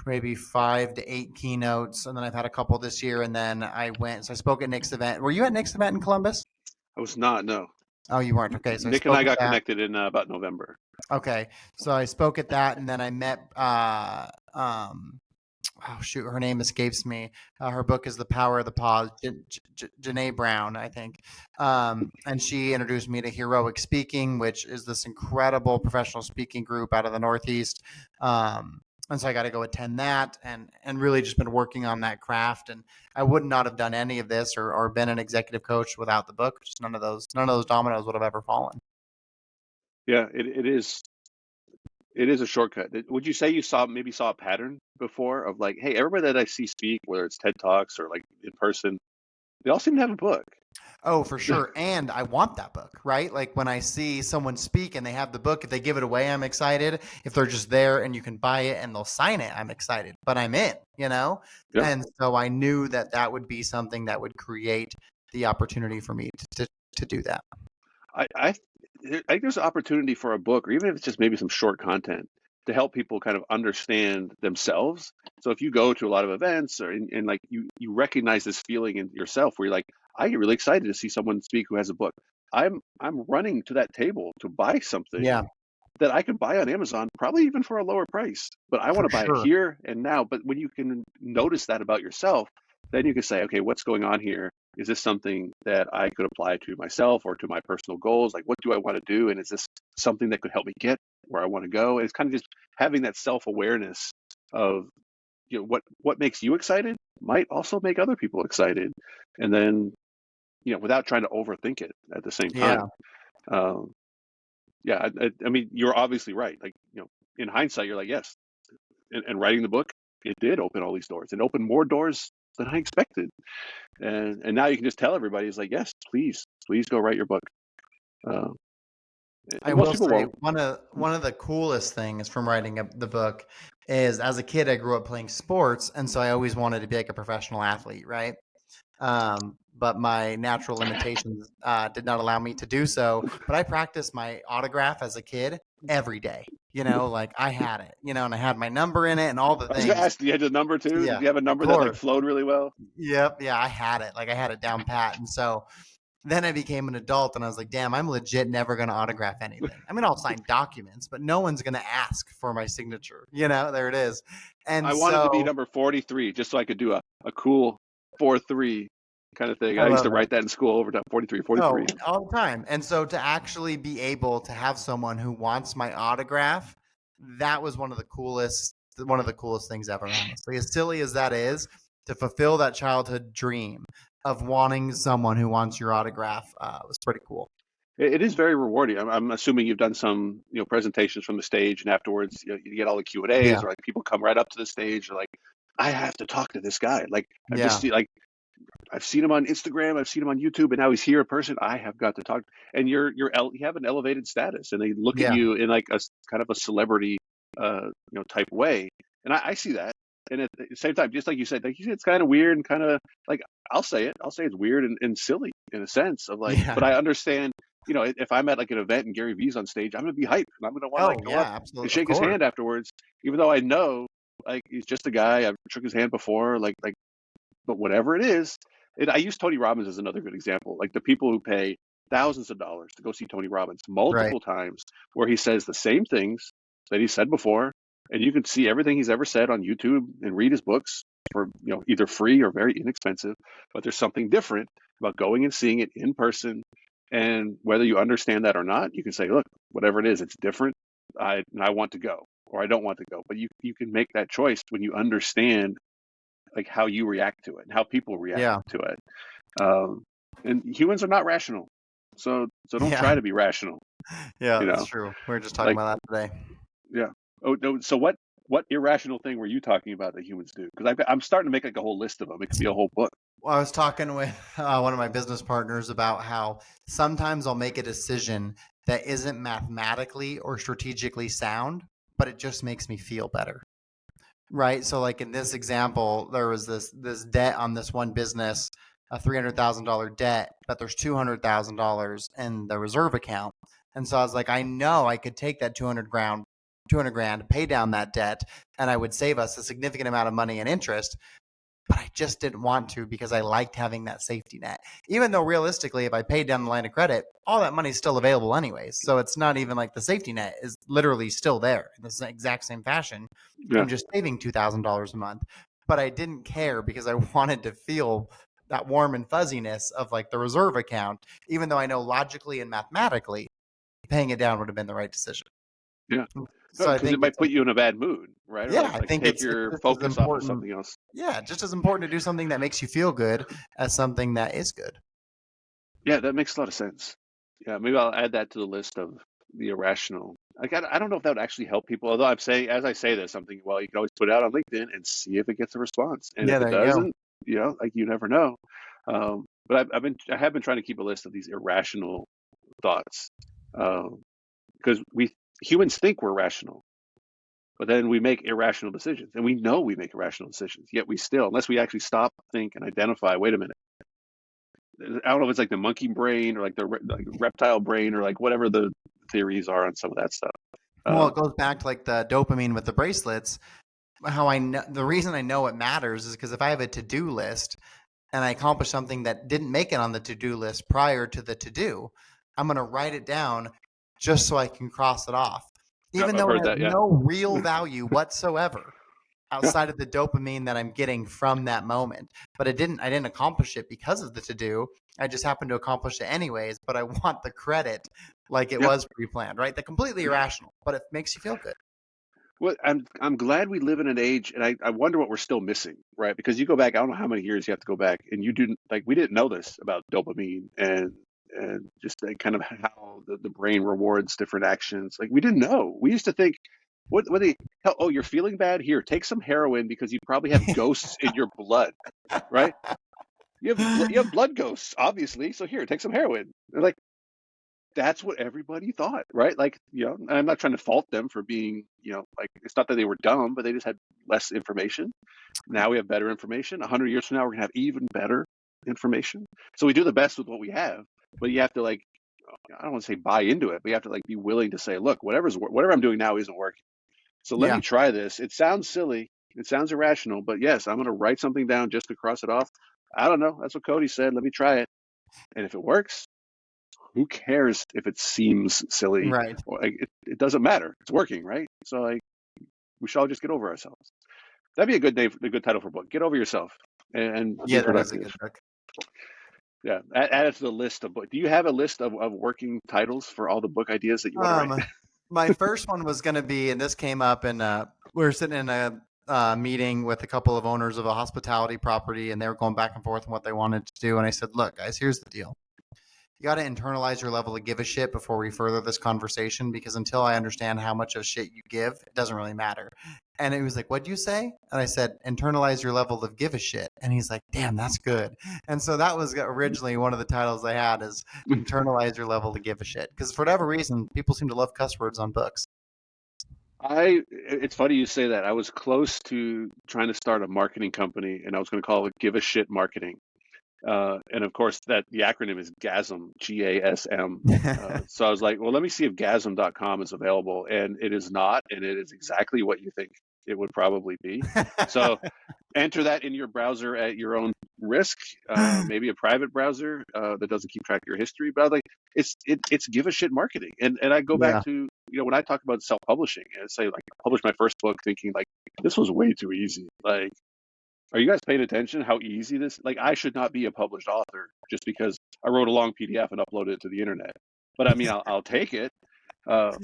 maybe 5 to 8 keynotes, and then I've had a couple this year. And then so I spoke at Nick's event. Were you at Nick's event in Columbus? I was not. No. Oh, you weren't. Okay, so I Nick and spoke I at got that. connected in about November. Okay, so I spoke at that, and then I met. Oh shoot, her name escapes me. Her book is The Power of the Pause. Janae Brown, I think, and she introduced me to Heroic Speaking, which is this incredible professional speaking group out of the Northeast. And so I got to go attend that, and really just been working on that craft. And I would not have done any of this or been an executive coach without the book. Just none of those dominoes would have ever fallen. Yeah, it is. It is a shortcut. Would you say you maybe saw a pattern before of like, hey, everybody that I see speak, whether it's TED Talks or like in person, they all seem to have a book. Oh, for sure. And I want that book, right? Like when I see someone speak and they have the book, if they give it away, I'm excited. If they're just there and you can buy it and they'll sign it, I'm excited. But I'm in, Yeah. And so I knew that would be something that would create the opportunity for me to do that. I think there's an opportunity for a book, or even if it's just maybe some short content, to help people kind of understand themselves. So if you go to a lot of events and like you recognize this feeling in yourself where you're like, I get really excited to see someone speak who has a book. I'm running to that table to buy something Yeah, that I could buy on Amazon, probably even for a lower price, but I want for to buy it sure. here and now. But when you can notice that about yourself, then you can say, okay, what's going on here? Is this something that I could apply to myself or to my personal goals? Like, what do I want to do? And is this something that could help me get where I want to go? And it's kind of just having that self-awareness of, what makes you excited might also make other people excited. And then, without trying to overthink it at the same Yeah. time. Um, yeah, I mean, you're obviously right. Like, in hindsight, you're like, yes. And writing the book, it did open all these doors. It opened more doors than I expected. And now you can just tell everybody, it's like, yes, please go write your book. Uh, I and most will people say won't. one of the coolest things from writing the book is as a kid I grew up playing sports, and so I always wanted to be like a professional athlete, right? But my natural limitations did not allow me to do so. But I practiced my autograph as a kid every day. Like I had it, and I had my number in it and all the I was going to things. ask, do you have a number too? Did Yeah, you have a of number that like course. flowed really well? Yep. Yeah, I had it. Like I had it down pat. And so then I became an adult and I was like, damn, I'm legit never going to autograph anything. I mean, I'll sign documents, but no one's going to ask for my signature. There it is. And I wanted to be so number 43 just so I could do a cool 4-3 kind of thing. I I used love to it. write that in school overtime, 43, 43. Oh, all the time. And so to actually be able to have someone who wants my autograph, that was one of the coolest things ever, honestly. As silly as that is, to fulfill that childhood dream of wanting someone who wants your autograph was pretty cool. It is very rewarding. I'm assuming you've done some, presentations from the stage, and afterwards, you get all the Yeah. Q&As, or like people come right up to the sage, or like, I have to talk to this guy. Like Yeah. I've seen him on Instagram, I've seen him on YouTube, and now he's here in person. I have got to talk. And you have an elevated status, and they look at Yeah. you in like a kind of a celebrity, type way. And I see that. And at the same time, just like you said, it's kind of weird and kind of like, I'll say it's weird and silly in a sense of like, Yeah. but I understand, if I'm at like an event and Gary Vee's on stage, I'm going to be hyped and I'm going to want to like Oh, go yeah, up and absolutely. Of shake his course. hand afterwards, even though I know like he's just a guy. I've shook his hand before, but whatever it is, I use Tony Robbins as another good example. Like the people who pay thousands of dollars to go see Tony Robbins Right. multiple times, where he says the same things that he said before, and you can see everything he's ever said on YouTube and read his books for either free or very inexpensive. But there's something different about going and seeing it in person, and whether you understand that or not, you can say, look, whatever it is, it's different. I want to go, or I don't want to go. But you can make that choice when you understand like how you react to it and how people react Yeah. to it. And humans are not rational, so don't Yeah. try to be rational. Yeah, You that's know, true. We were just talking like about that today. yeah. Oh no. So what irrational thing were you talking about that humans do? Because I'm starting to make like a whole list of them. It could be a whole book. Well, I was talking with one of my business partners about how sometimes I'll make a decision that isn't mathematically or strategically sound, but it just makes me feel better. Right. So like in this example, there was this debt on this one business, a $300,000 debt, but there's $200,000 in the reserve account. And so I was like, I know I could take that 200 grand, pay down that debt, and I would save us a significant amount of money in interest. But I just didn't want to because I liked having that safety net. Even though realistically, if I paid down the line of credit, all that money's still available anyways. So it's not even like the safety net is literally still there in the exact same fashion. Yeah. I'm just saving $2,000 a month. But I didn't care because I wanted to feel that warm and fuzziness of like the reserve account, even though I know logically and mathematically paying it down would have been the right decision. Yeah. So I Because it think might it's, put you in a bad mood, right? Or yeah, I like think take it's your just as focus off of important. something else. Yeah, just as important to do something that makes you feel good as something that is good. Yeah, that makes a lot of sense. Yeah, maybe I'll add that to the list of the irrational. Like, I don't know if that would actually help people. Although as I say this, I'm thinking, well, you can always put it out on LinkedIn and see if it gets a response. And Yeah, if it there you go. doesn't, like you never know. But I have been trying to keep a list of these irrational thoughts, because we humans think we're rational, but then we make irrational decisions, and we know we make irrational decisions. Yet we still, unless we actually stop, think, and identify, wait a minute. I don't know if it's like the monkey brain or like the like reptile brain or like whatever the theories are on some of that stuff. Well, Um, it goes back to like the dopamine with the bracelets. How I know the reason I know it matters is because if I have a to-do list and I accomplish something that didn't make it on the to-do list prior to the to-do, I'm going to write it down just so I can cross it off, even I've though it heard has that. Yeah, no real value whatsoever yeah, outside of the dopamine that I'm getting from that moment. But I didn't accomplish it because of the to-do. I just happened to accomplish it anyways, but I want the credit like it yeah. was pre-planned, right? They're completely irrational, but it makes you feel good. Well, I'm glad we live in an age, and I wonder what we're still missing, right? Because you go back, I don't know how many years you have to go back, and you didn't like we didn't know this about dopamine and just like kind of how the brain rewards different actions. Like we didn't know. We used to think, what they tell? Oh, you're feeling bad? Here, take some heroin because you probably have ghosts in your blood, right? You have blood ghosts, obviously. So here, take some heroin. They're like, that's what everybody thought, right? Like, I'm not trying to fault them for being, like it's not that they were dumb, but they just had less information. Now we have better information. 100 years from now, we're gonna have even better information. So we do the best with what we have, but you have to like, I don't want to say buy into it, but you have to like be willing to say, look, whatever I'm doing now isn't working. So let Yeah. me try this. It sounds silly. It sounds irrational, but yes, I'm going to write something down just to cross it off. I don't know. That's what Cody said. Let me try it. And if it works, who cares if it seems silly Right. or like, it doesn't matter. It's working, right? So like we should all just get over ourselves. That'd be a good name, a good title for a book. Get over yourself and be Yeah, that is a productive. good book. Yeah, add it to the list of books. Do you have a list of working titles for all the book ideas that you want to write? My first one was going to be, and this came up, and we were sitting in a meeting with a couple of owners of a hospitality property, and they were going back and forth on what they wanted to do. And I said, look, guys, here's the deal. You got to internalize your level of give a shit before we further this conversation, because until I understand how much of shit you give, it doesn't really matter. And he was like, what'd you say? And I said, internalize your level of give a shit. And he's like, damn, that's good. And so that was originally one of the titles I had, is internalize your level of give a shit. Because for whatever reason, people seem to love cuss words on books. It's funny you say that. I was close to trying to start a marketing company, and I was going to call it Give a Shit Marketing. And of course, that the acronym is GASM, GASM. So I was like, well, let me see if gasm.com is available. And it is not. And it is exactly what you think. it would probably be. So enter that in your browser at your own risk. Maybe a private browser that doesn't keep track of your history. But like, it's give a shit marketing. And I go back Yeah. to, when I talk about self-publishing, and say like I published my first book thinking like this was way too easy. Like, are you guys paying attention how easy this? Like, I should not be a published author just because I wrote a long PDF and uploaded it to the internet. But I mean, I'll take it. Uh,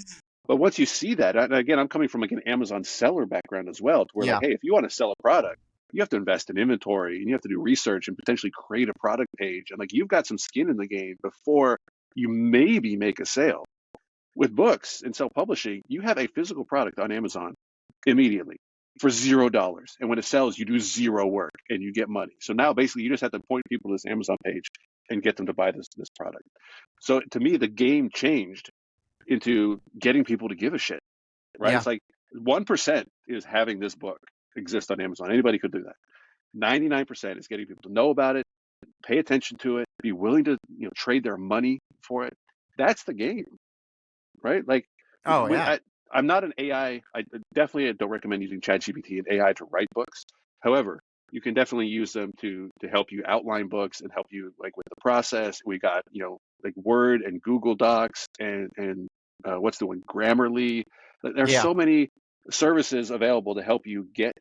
but once you see that, and again, I'm coming from like an Amazon seller background as well, to where like, Yeah. hey, if you want to sell a product, you have to invest in inventory and you have to do research and potentially create a product page. And like, you've got some skin in the game before you maybe make a sale. With books and self-publishing, you have a physical product on Amazon immediately for $0. And when it sells, you do zero work and you get money. So now basically you just have to point people to this Amazon page and get them to buy this product. So to me, the game changed into getting people to give a shit, right? Yeah. It's like 1% is having this book exist on Amazon. Anybody could do that. 99% is getting people to know about it, pay attention to it, be willing to trade their money for it. That's the game, right? Like, Oh yeah. I'm not an AI. I definitely don't recommend using ChatGPT and AI to write books. However, you can definitely use them to help you outline books and help you like with the process. We got like Word and Google Docs and what's the one, Grammarly. There's Yeah. so many services available to help you get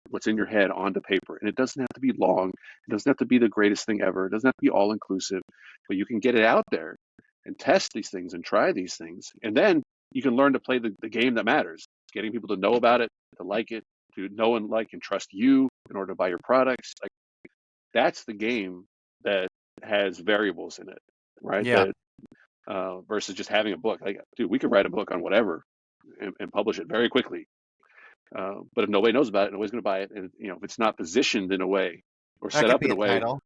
what's in your head onto paper. And it doesn't have to be long. It doesn't have to be the greatest thing ever. It doesn't have to be all inclusive, but you can get it out there and test these things and try these things. And then you can learn to play the game that matters, getting people to know about it, to like it, to know and like and trust you in order to buy your products. Like, that's the game that has variables in it, right? Yeah. That versus just having a book. Like, dude, we could write a book on whatever and publish it very quickly. But if nobody knows about it, nobody's going to buy it. And if it's not positioned in a way or That set could up be in a a way, title.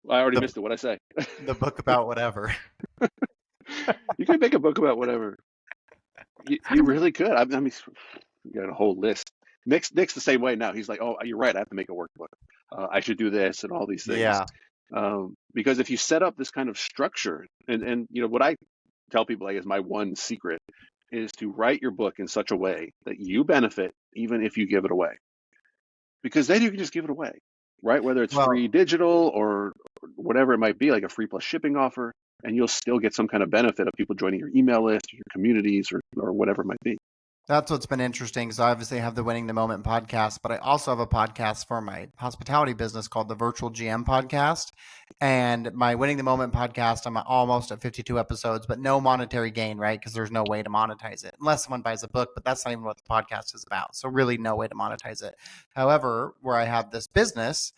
well, I already The missed it. What'd I say? the book about whatever. You could make a book about whatever. You really could. I mean, you got a whole list. Nick's the same way now. He's like, oh, you're right. I have to make a workbook. I should do this and all these things. Yeah. Because if you set up this kind of structure, and what I tell people, like, is my one secret is to write your book in such a way that you benefit even if you give it away. Because then you can just give it away, right? Whether it's Well, free digital or whatever it might be, like a free plus shipping offer, and you'll still get some kind of benefit of people joining your email list, or your communities, or whatever it might be. that's what's been interesting. So I obviously have the Winning the Moment podcast, but I also have a podcast for my hospitality business called the Virtual GM Podcast. And my Winning the Moment podcast, I'm almost at 52 episodes, but no monetary gain, right? Because there's no way to monetize it unless someone buys a book, but that's not even what the podcast is about. So really no way to monetize it. However, where I have this business,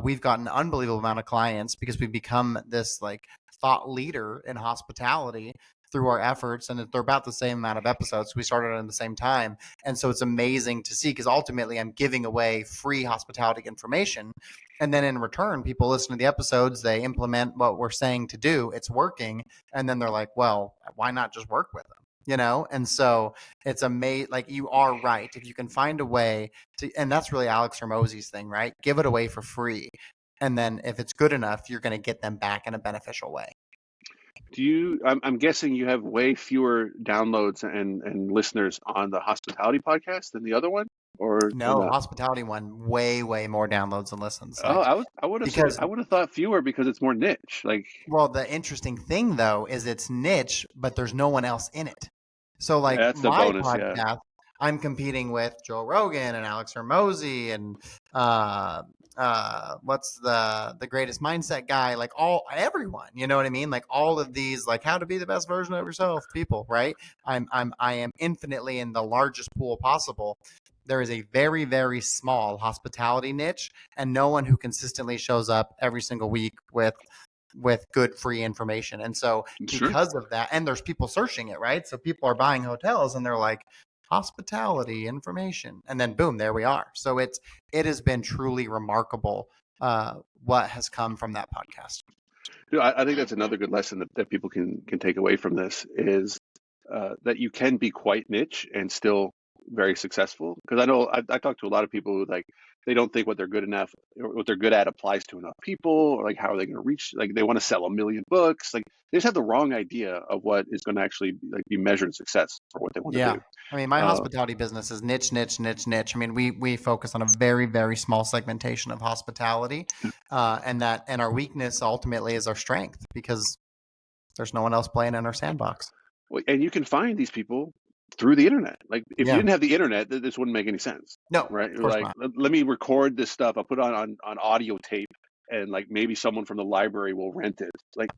we've gotten an unbelievable amount of clients because we've become this like thought leader in hospitality through our efforts, and they're about the same amount of episodes. We started at the same time. And so it's amazing to see, because ultimately I'm giving away free hospitality information. And then in return, people listen to the episodes, they implement what we're saying to do, it's working. And then they're like, well, why not just work with them? And so it's amazing. Like, you are right. If you can find a way to, and that's really Alex Hormozy's thing, right? Give it away for free. And then if it's good enough, you're going to get them back in a beneficial way. I'm guessing you have way fewer downloads and listeners on the hospitality podcast than the other one, or No, not? hospitality one, way more downloads and listens. Oh, Like, I would have said, because, I would have thought fewer because it's more niche. Like, well, the interesting thing though is it's niche, but there's no one else in it. So like that's the my bonus, yeah. podcast, I'm competing with Joe Rogan and Alex Hormozy and what's the greatest mindset guy, like everyone, you know what I mean? Like all of these, like how to be the best version of yourself people, right? I am infinitely in the largest pool possible. There is a very, very small hospitality niche, and no one who consistently shows up every single week with good free information. And so Sure. because of that, and there's people searching it, right? So people are buying hotels and they're like, hospitality information, and then boom, there we are. So it has been truly remarkable what has come from that podcast. Dude, I think that's another good lesson that people can take away from this is that you can be quite niche and still very successful? Because I know I talk to a lot of people who like they don't think what they're good enough or what they're good at applies to enough people, or like how are they going to reach? Like they want to sell 1 million books. Like they just have the wrong idea of what is going to actually like be measured success for what they want to Yeah. do. I mean, my Uh, hospitality business is niche, niche, niche, niche. I mean, we focus on a very, very small segmentation of hospitality, and our weakness ultimately is our strength because there's no one else playing in our sandbox. and you can find these people through the internet. Like if you Yeah. didn't have the internet, this wouldn't make any sense, No, right? of You're course like, not. let me record this stuff. I'll put it on audio tape, and like maybe someone from the library will rent it. Like,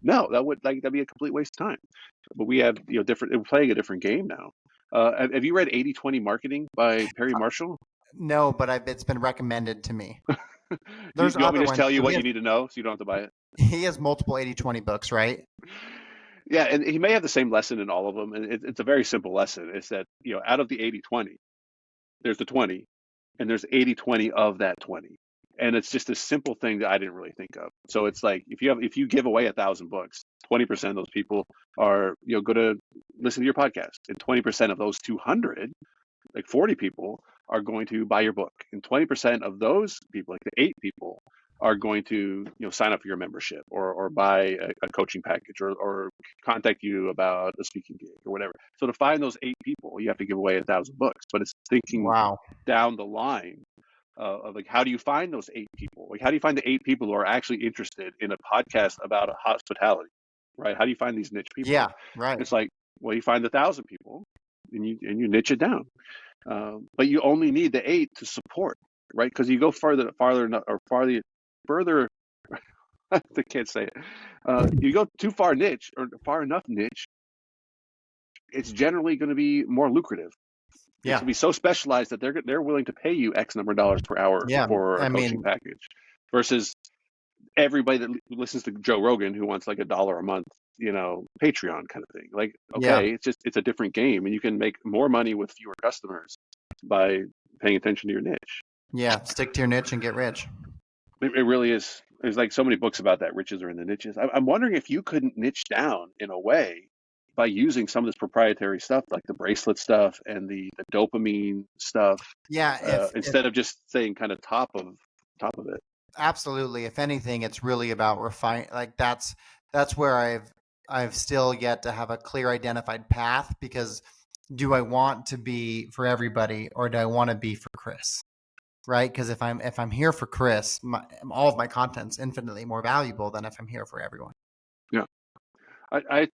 no, that'd be a complete waste of time. But we have different. We're playing a different game now. Have you read 80/20 Marketing by Perry Marshall? No, but it's been recommended to me. Do There's you want me other to just ones. tell you So what you need to know so you don't have to buy it? he has multiple 80/20 books, right? Yeah, and he may have the same lesson in all of them, and it's a very simple lesson. It's that out of the 80/20, there's the 20, and there's 80/20 of that 20, and it's just a simple thing that I didn't really think of. So it's like if you give away 1,000 books, 20% of those people are going to listen to your podcast, and 20% of those 200, like 40 people, are going to buy your book, and 20% of those people, like the 8 people, are going to sign up for your membership or buy a coaching package or contact you about a speaking gig or whatever. So to find those 8 people, you have to give away 1,000 books, but it's thinking Wow. down the line of like, how do you find those 8 people? Like, how do you find the 8 people who are actually interested in a podcast about a hospitality, right? How do you find these niche people? Yeah, right. It's like, well, you find the 1,000 people and you niche it down. But you only need the 8 to support, right? Because you go further, further. I can't say it. You go too far niche or far enough niche, it's generally going to be more lucrative. It's Yeah. going to be so specialized that they're willing to pay you X number of dollars per hour Yeah. for a I coaching mean, package, versus everybody that listens to Joe Rogan who wants like $1 a month, Patreon kind of thing. Like, yeah. okay, it's a different game, and you can make more money with fewer customers by paying attention to your niche. Yeah. Stick to your niche and get rich. It really is. There's like so many books about that. Riches are in the niches. I'm wondering if you couldn't niche down in a way by using some of this proprietary stuff, like the bracelet stuff and the dopamine stuff, Yeah. If instead of just staying kind of top of it. absolutely, if anything, it's really about refine. Like that's where I've still yet to have a clear identified path, because do I want to be for everybody or do I want to be for Chris? Right? Because if I'm here for Chris, all of my content's infinitely more valuable than if I'm here for everyone. Yeah, I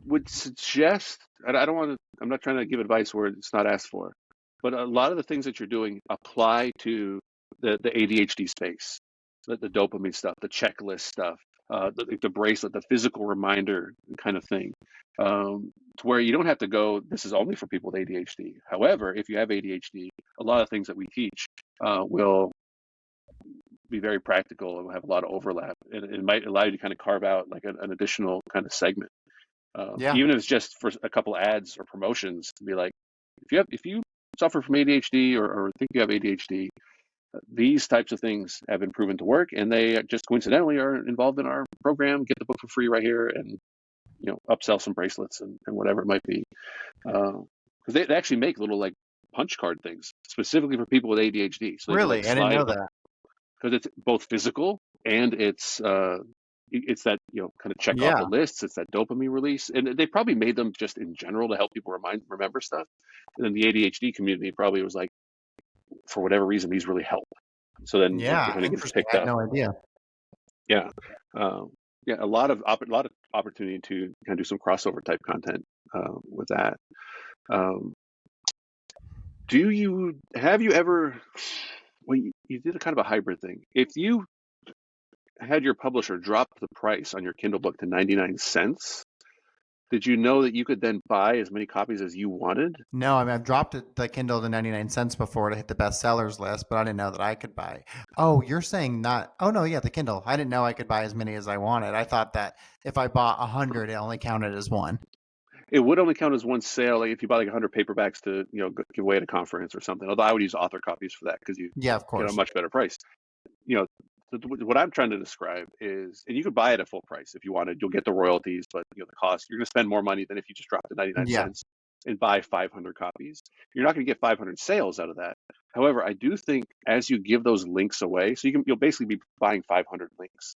would suggest. I don't want to. I'm not trying to give advice where it's not asked for, but a lot of the things that you're doing apply to the ADHD space, the dopamine stuff, the checklist stuff, the bracelet, the physical reminder kind of thing, to where you don't have to go, this is only for people with ADHD. However, if you have ADHD, a lot of things that we teach will be very practical and will have a lot of overlap, and it might allow you to kind of carve out like an additional kind of segment, Yeah. even if it's just for a couple ads or promotions, to be like, if you suffer from ADHD or think you have ADHD, these types of things have been proven to work, and they just coincidentally are involved in our program. Get the book for free right here, and upsell some bracelets and whatever it might be. Because they actually make little like punch card things specifically for people with ADHD, so they can like Really? I didn't slide, know that. because it's both physical and it's that kind of check off the Yeah. lists. It's that dopamine release, and they probably made them just in general to help people remember stuff. And then the ADHD community probably was like, for whatever reason, these really help. So then it Yeah. kind of gets Interesting. picked I had up. no idea. Yeah, yeah, a lot of opportunity to kind of do some crossover type content with that. Um, have you ever? Well, you did a kind of a hybrid thing. If you had your publisher drop the price on your Kindle book to 99 cents, did you know that you could then buy as many copies as you wanted? No, I mean, I've dropped the Kindle to 99 cents before to hit the bestsellers list, but I didn't know that I could buy. Oh, you're saying not. Oh, no, yeah, the Kindle. I didn't know I could buy as many as I wanted. I thought that if I bought 100, it only counted as one. It would only count as one sale, like if you buy like 100 paperbacks to give away at a conference or something. Although I would use author copies for that because you Yeah, of get a course. much better price. You know, what I'm trying to describe is, and you could buy it at full price if you wanted. You'll get the royalties, but the cost, you're going to spend more money than if you just dropped it 99 Yeah. cents. and buy 500 copies. You're not going to get 500 sales out of that. However, I do think as you give those links away, so you'll basically be buying 500 links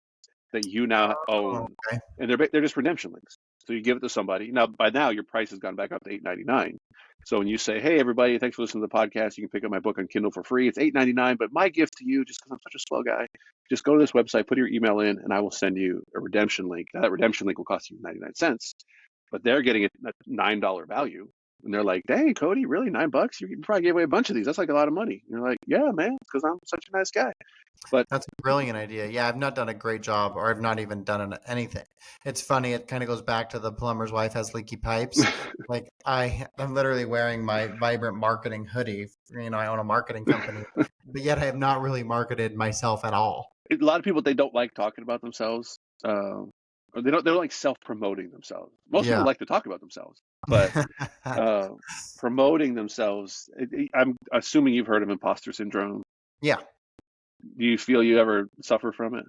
that you now Oh, own, okay. and they're just redemption links. So you give it to somebody. Now, by now, your price has gone back up to $8.99. So when you say, "Hey, everybody, thanks for listening to the podcast. You can pick up my book on Kindle for free. It's $8.99, but my gift to you, just because I'm such a slow guy, just go to this website, put your email in, and I will send you a redemption link. Now, that redemption link will cost you 99 cents, but they're getting it at $9 value." And they're like, "Dang, Cody, really $9? You probably gave away a bunch of these. That's like a lot of money." And you're like, "Yeah, man, because I'm such a nice guy." But That's a brilliant idea. Yeah, I've not done a great job, or I've not even done anything. It's funny. It kind of goes back to the plumber's wife has leaky pipes. Like I'm literally wearing my Vibrant marketing hoodie. I own a marketing company, but yet I have not really marketed myself at all. a lot of people, they don't like talking about themselves, or they don't like self-promoting themselves. Most people Yeah. like to talk about themselves, but uh, promoting themselves. I'm assuming you've heard of imposter syndrome. Yeah. Do you feel you ever suffer from it?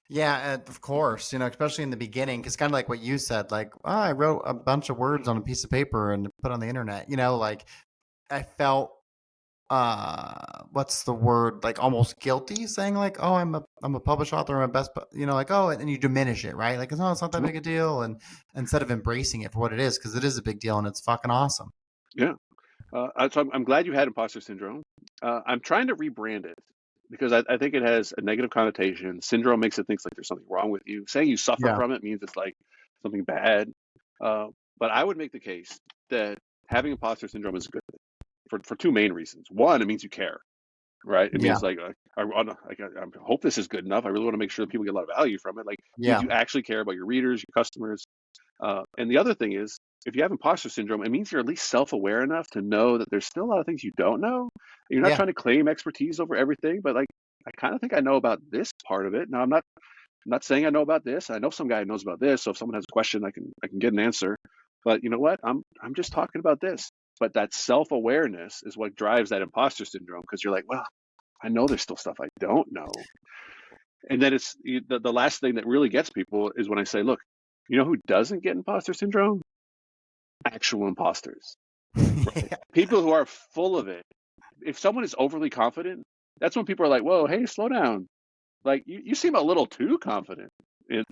Yeah, of course, especially in the beginning, because kind of like what you said, like, oh, I wrote a bunch of words on a piece of paper and put on the internet, like I felt, what's the word? Like almost guilty saying like, oh, I'm a published author, I'm a best, like, oh, and you diminish it, right? Like, no, it's not that big a deal. And instead of embracing it for what it is, because it is a big deal and it's fucking awesome. Yeah. So I'm glad you had imposter syndrome. I'm trying to rebrand it because I think it has a negative connotation. Syndrome makes it think like there's something wrong with you. Saying you suffer Yeah. from it means it's like something bad. Uh, but I would make the case that having imposter syndrome is good for two main reasons. One, it means you care, right? It Yeah. means like I hope this is good enough. I really want to make sure that people get a lot of value from it. Like it means Yeah. you actually care about your readers, your customers. And the other thing is, if you have imposter syndrome, it means you're at least self-aware enough to know that there's still a lot of things you don't know. You're not Yeah. trying to claim expertise over everything, but like I kind of think I know about this part of it. Now I'm not saying I know about this. I know some guy knows about this. So if someone has a question, I can get an answer. But you know what? I'm just talking about this. But that self-awareness is what drives that imposter syndrome because you're like, well, I know there's still stuff I don't know. And then it's the last thing that really gets people is when I say, look, you know who doesn't get imposter syndrome? Actual imposters, right? Yeah. People who are full of it. If someone is overly confident, that's when people are like, whoa, hey, slow down. Like you seem a little too confident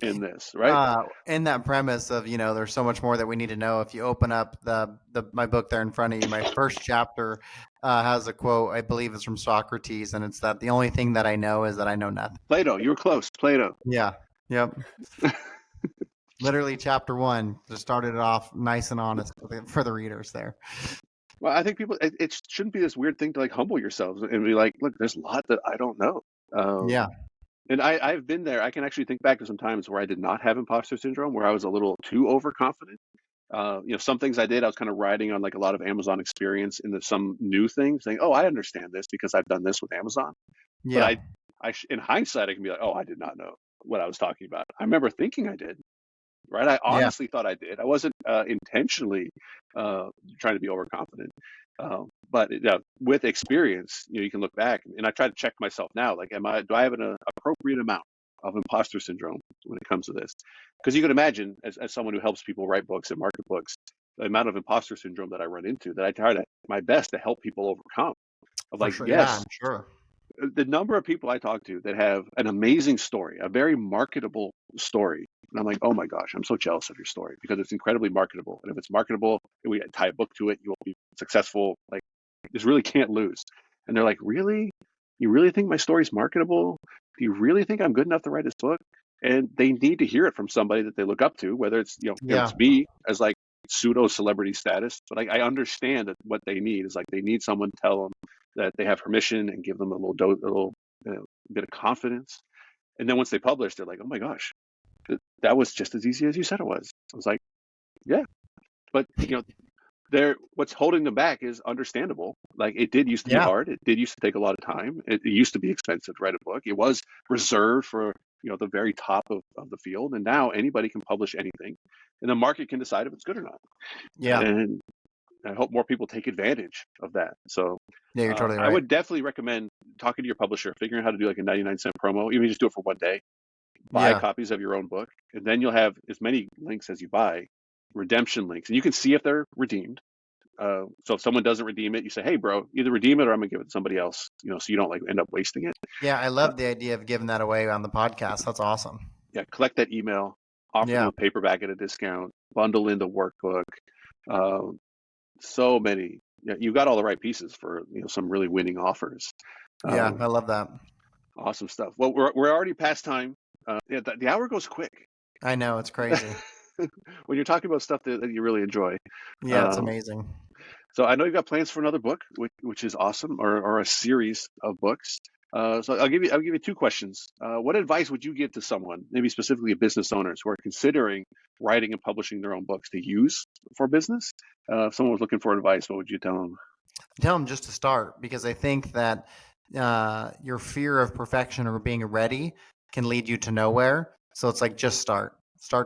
in this, right? In that premise of there's so much more that we need to know. If you open up the my book there in front of you, my first chapter has a quote. I believe it's from Socrates, and it's that the only thing that I know is that I know nothing. Plato, you were close. Plato. Yeah. Yep. Literally, chapter one just started it off nice and honest for the readers there. Well, I think people, it shouldn't be this weird thing to like humble yourselves and be like, look, there's a lot that I don't know. Yeah. And I've been there. I can actually think back to some times where I did not have imposter syndrome, where I was a little too overconfident. Some things I did, I was kind of riding on like a lot of Amazon experience into some new thing, saying, "Oh, I understand this because I've done this with Amazon." But Yeah. in hindsight, I can be like, "Oh, I did not know what I was talking about." I remember thinking I did, right? I Yeah. honestly thought I did. I wasn't intentionally trying to be overconfident. But with experience, you can look back, and I try to check myself now. Like, do I have an appropriate amount of imposter syndrome when it comes to this? Because you can imagine, as someone who helps people write books and market books, the amount of imposter syndrome that I run into, that I try to my best to help people overcome. Of For like, sure. Yeah, yes, I'm sure. the number of people I talk to that have an amazing story, a very marketable story. And I'm like, oh my gosh, I'm so jealous of your story because it's incredibly marketable. And if it's marketable and we tie a book to it, you will be successful. Like, just really can't lose. And they're like, really? You really think my story's marketable? Do you really think I'm good enough to write this book? And they need to hear it from somebody that they look up to, whether it's, Yeah. it's me as like pseudo celebrity status. But I understand that what they need is like they need someone to tell them that they have permission and give them a little bit of confidence. And then once they publish, they're like, oh my gosh, that was just as easy as you said it was. I was like, yeah, but what's holding them back is understandable. Like, it did used to be Yeah. hard. It did used to take a lot of time. It used to be expensive to write a book. It was reserved for the very top of the field, and now anybody can publish anything, and the market can decide if it's good or not. Yeah. And I hope more people take advantage of that. So Yeah. You're totally I right. would definitely recommend talking to your publisher, figuring out how to do like a 99-cent promo, even just do it for one day. Buy Yeah. copies of your own book, and then you'll have as many links as you buy, redemption links, and you can see if they're redeemed. So if someone doesn't redeem it, you say, hey, bro, either redeem it or I'm going to give it to somebody else, so you don't like end up wasting it. Yeah, I love the idea of giving that away on the podcast. That's awesome. Yeah, collect that email, offer them Yeah. a paperback at a discount, bundle in the workbook. So many. Yeah, you got all the right pieces for some really winning offers. Yeah, I love that. Awesome stuff. Well, we're already past time. Yeah, the hour goes quick. I know, it's crazy. When you're talking about stuff that you really enjoy. Yeah, it's amazing. So I know you've got plans for another book, which is awesome, or a series of books. So I'll give you two questions. What advice would you give to someone, maybe specifically business owners who are considering writing and publishing their own books to use for business? If someone was looking for advice, what would you tell them? Tell them just to start, because I think that your fear of perfection or being ready can lead you to nowhere. So it's like, just start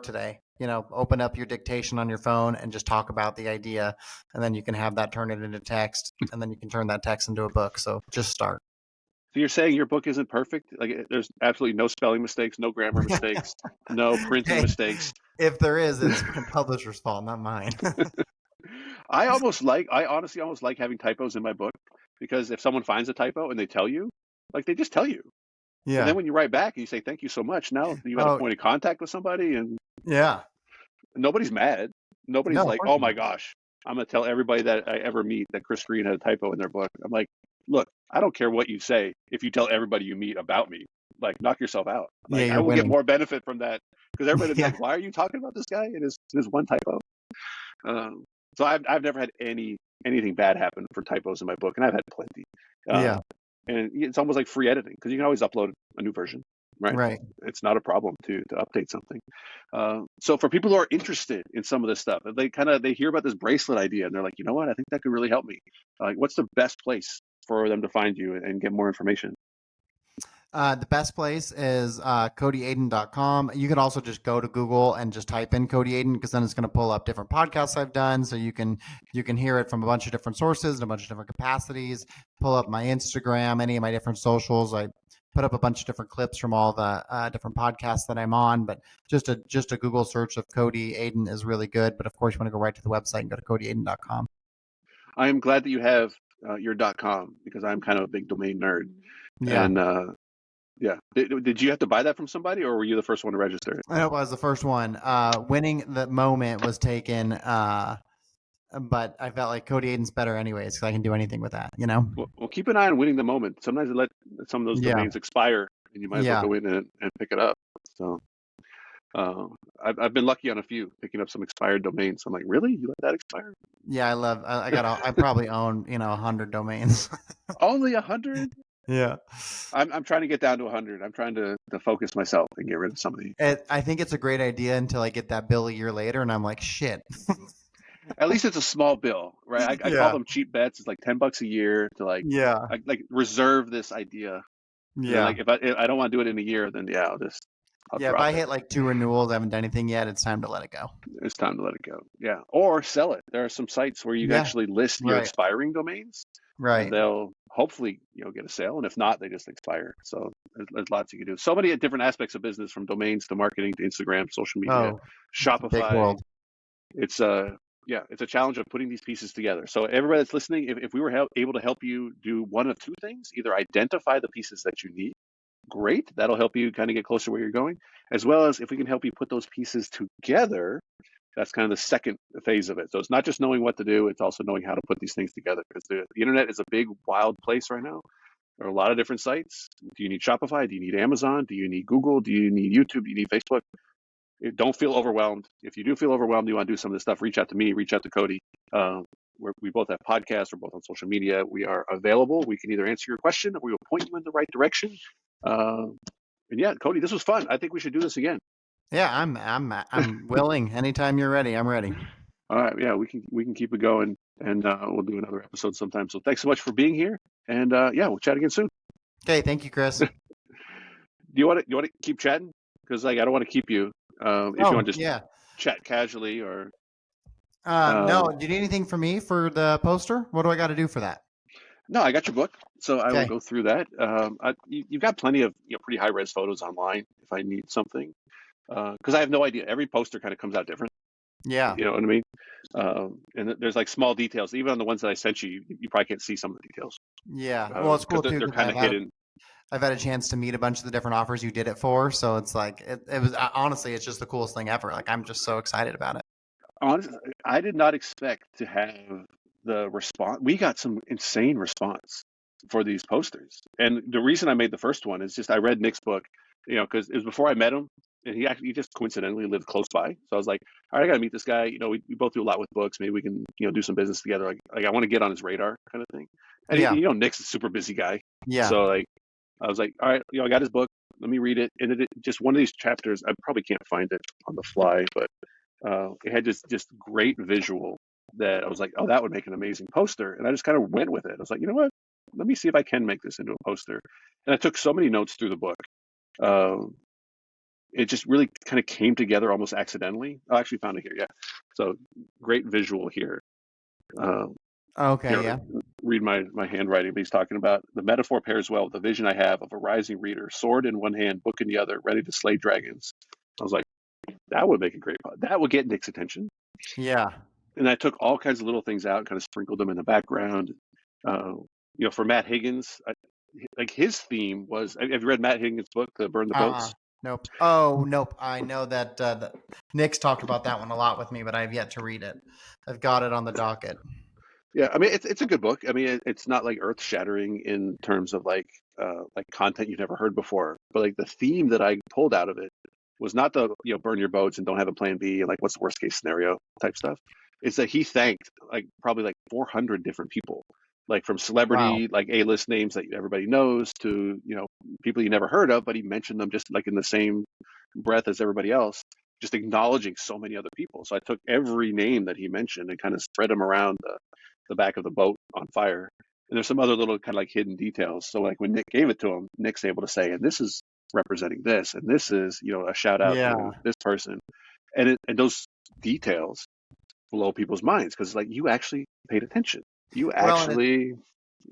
today. Open up your dictation on your phone and just talk about the idea, and then you can have that turn it into text, and then you can turn that text into a book. So just start. So you're saying your book isn't perfect? Like there's absolutely no spelling mistakes, no grammar mistakes, no printing Hey, mistakes. if there is, it's my publisher's fault, not mine. I honestly almost like having typos in my book, because if someone finds a typo and they tell you, like they just tell you. And Yeah. then when you write back and you say, thank you so much, now you got a Oh, point of contact with somebody and yeah. nobody's mad. Nobody's No, of like, course oh my not. gosh, I'm going to tell everybody that I ever meet that Chris Green had a typo in their book. I'm like, look, I don't care what you say. If you tell everybody you meet about me, like knock yourself out. Yeah, Like I you're will get winning. more benefit from that, because everybody will be Yeah. like, why are you talking about this guy and his one typo? So I've never had anything bad happen for typos in my book, and I've had plenty. Uh, Yeah. and it's almost like free editing, because you can always upload a new version, right? Right. It's not a problem to update something. So for people who are interested in some of this stuff, they hear about this bracelet idea and they're like, you know what, I think that could really help me. Like, what's the best place for them to find you and get more information? The best place is codyadent.com. You can also just go to Google and just type in Cody Adent, because then it's going to pull up different podcasts I've done. So you can hear it from a bunch of different sources and a bunch of different capacities. Pull up my Instagram, any of my different socials. I put up a bunch of different clips from all the different podcasts that I'm on. But just a Google search of Cody Adent is really good. But of course, you want to go right to the website and go to codyadent.com. I am glad that you have your .com, because I'm kind of a big domain nerd. Yeah. And yeah, did you have to buy that from somebody, or were you the first one to register it? I was the first one. Winning the moment was taken, but I felt like Cody Adent's better anyways, because I can do anything with that. Well, keep an eye on winning the moment. Sometimes they let some of those Yeah. domains expire, and you might as well Yeah. go in and pick it up. So I've been lucky on a few, picking up some expired domains. I'm like, really? You let that expire? Yeah. I probably own 100 domains. Only 100? Yeah. I'm trying to get down to 100. I'm trying to focus myself and get rid of some of these. I think it's a great idea until I get that bill a year later, and I'm like, shit. At least it's a small bill, right? I call Yeah. them cheap bets. It's like $10 a year to Yeah. like reserve this idea. And then, Yeah. like if I don't want to do it in a year, then yeah, I'll Yeah. If drop I it. hit like 2 renewals, I haven't done anything yet, it's time to let it go. It's time to let it go. Yeah, or sell it. There are some sites where you can Yeah. actually list your Right. expiring domains, and Right. they'll hopefully get a sale. And if not, they just expire. So there's lots you can do. So many different aspects of business, from domains to marketing to Instagram, social media, Oh, it's a big Shopify. world. It's it's a challenge of putting these pieces together. So everybody that's listening, if we were able to help you do one of two things, either identify the pieces that you need, great, that'll help you kind of get closer to where you're going, as well as if we can help you put those pieces together. That's kind of the second phase of it. So it's not just knowing what to do, it's also knowing how to put these things together, because the internet is a big, wild place right now. There are a lot of different sites. Do you need Shopify? Do you need Amazon? Do you need Google? Do you need YouTube? Do you need Facebook? Don't feel overwhelmed. If you do feel overwhelmed, you want to do some of this stuff, reach out to me, reach out to Cody. We both have podcasts. We're both on social media. We are available. We can either answer your question or we will point you in the right direction. And yeah, Cody, this was fun. I think we should do this again. Yeah, I'm willing. Anytime you're ready, I'm ready. All right, yeah, we can keep it going, and we'll do another episode sometime. So thanks so much for being here, and yeah, we'll chat again soon. Okay, thank you, Chris. Do you want to keep chatting? Because like I don't want to keep you. If you want to just chat casually or. No, do you need anything from me for the poster? What do I got to do for that? No, I got your book, so I will Okay. go through that. You've got plenty of pretty high res photos online if I need something, because I have no idea. Every poster kind of comes out different. Yeah. You know what I mean? And there's like small details, even on the ones that I sent you, you probably can't see some of the details Yeah. Well, it's cool because too they're because kind of hidden. I've had a chance to meet a bunch of the different offers you did it for. So it's like it was honestly, it's just the coolest thing ever. Like I'm just so excited about it. Honestly, I did not expect to have the response. We got some insane response for these posters, and the reason I made the first one is just I read Nick's book, you know, because it was before I met him, and he just coincidentally lived close by. So I was like, all right, I got to meet this guy. You know, we both do a lot with books. Maybe we can, you know, do some business together. Like I want to get on his radar, kind of thing. And Yeah. you know, Nick's a super busy guy, Yeah. so like I was like, all right, you know, I got his book. Let me read it, and it just one of these chapters. I probably can't find it on the fly, but it had just great visual that I was like, oh, that would make an amazing poster. And I just kind of went with it. I was like, you know what? Let me see if I can make this into a poster. And I took so many notes through the book. Um, it just really kind of came together almost accidentally. I actually found it here. Yeah. So great visual here. Um, Okay. Here, Yeah. read my handwriting. But he's talking about the metaphor pairs well with the vision I have of a rising reader, sword in one hand, book in the other, ready to slay dragons. I was like, that would make a great pod. That would get Nick's attention. Yeah. And I took all kinds of little things out, kind of sprinkled them in the background. Uh, you know, for Matt Higgins, like his theme was. Have you read Matt Higgins' book, The Burn the Boats? Nope. Oh, nope. I know that Nick's talked about that one a lot with me, but I've yet to read it. I've got it on the docket. Yeah, I mean it's a good book. I mean it's not like earth shattering in terms of like content you've never heard before, but like the theme that I pulled out of it was not the you know burn your boats and don't have a plan B and like what's the worst case scenario type stuff. It's that he thanked like probably like 400 different people, like from Wow. celebrity like A-list names that everybody knows to you know people you never heard of, but he mentioned them just like in the same breath as everybody else, just acknowledging so many other people. So I took every name that he mentioned and kind of spread them around the back of the boat on fire. And there's some other little kind of like hidden details. So like when Nick gave it to him, Nick's able to say, and this is representing this, and this is you know a shout out Yeah. to this person, and those details blow people's minds because like you actually paid attention. You Well, and actually, you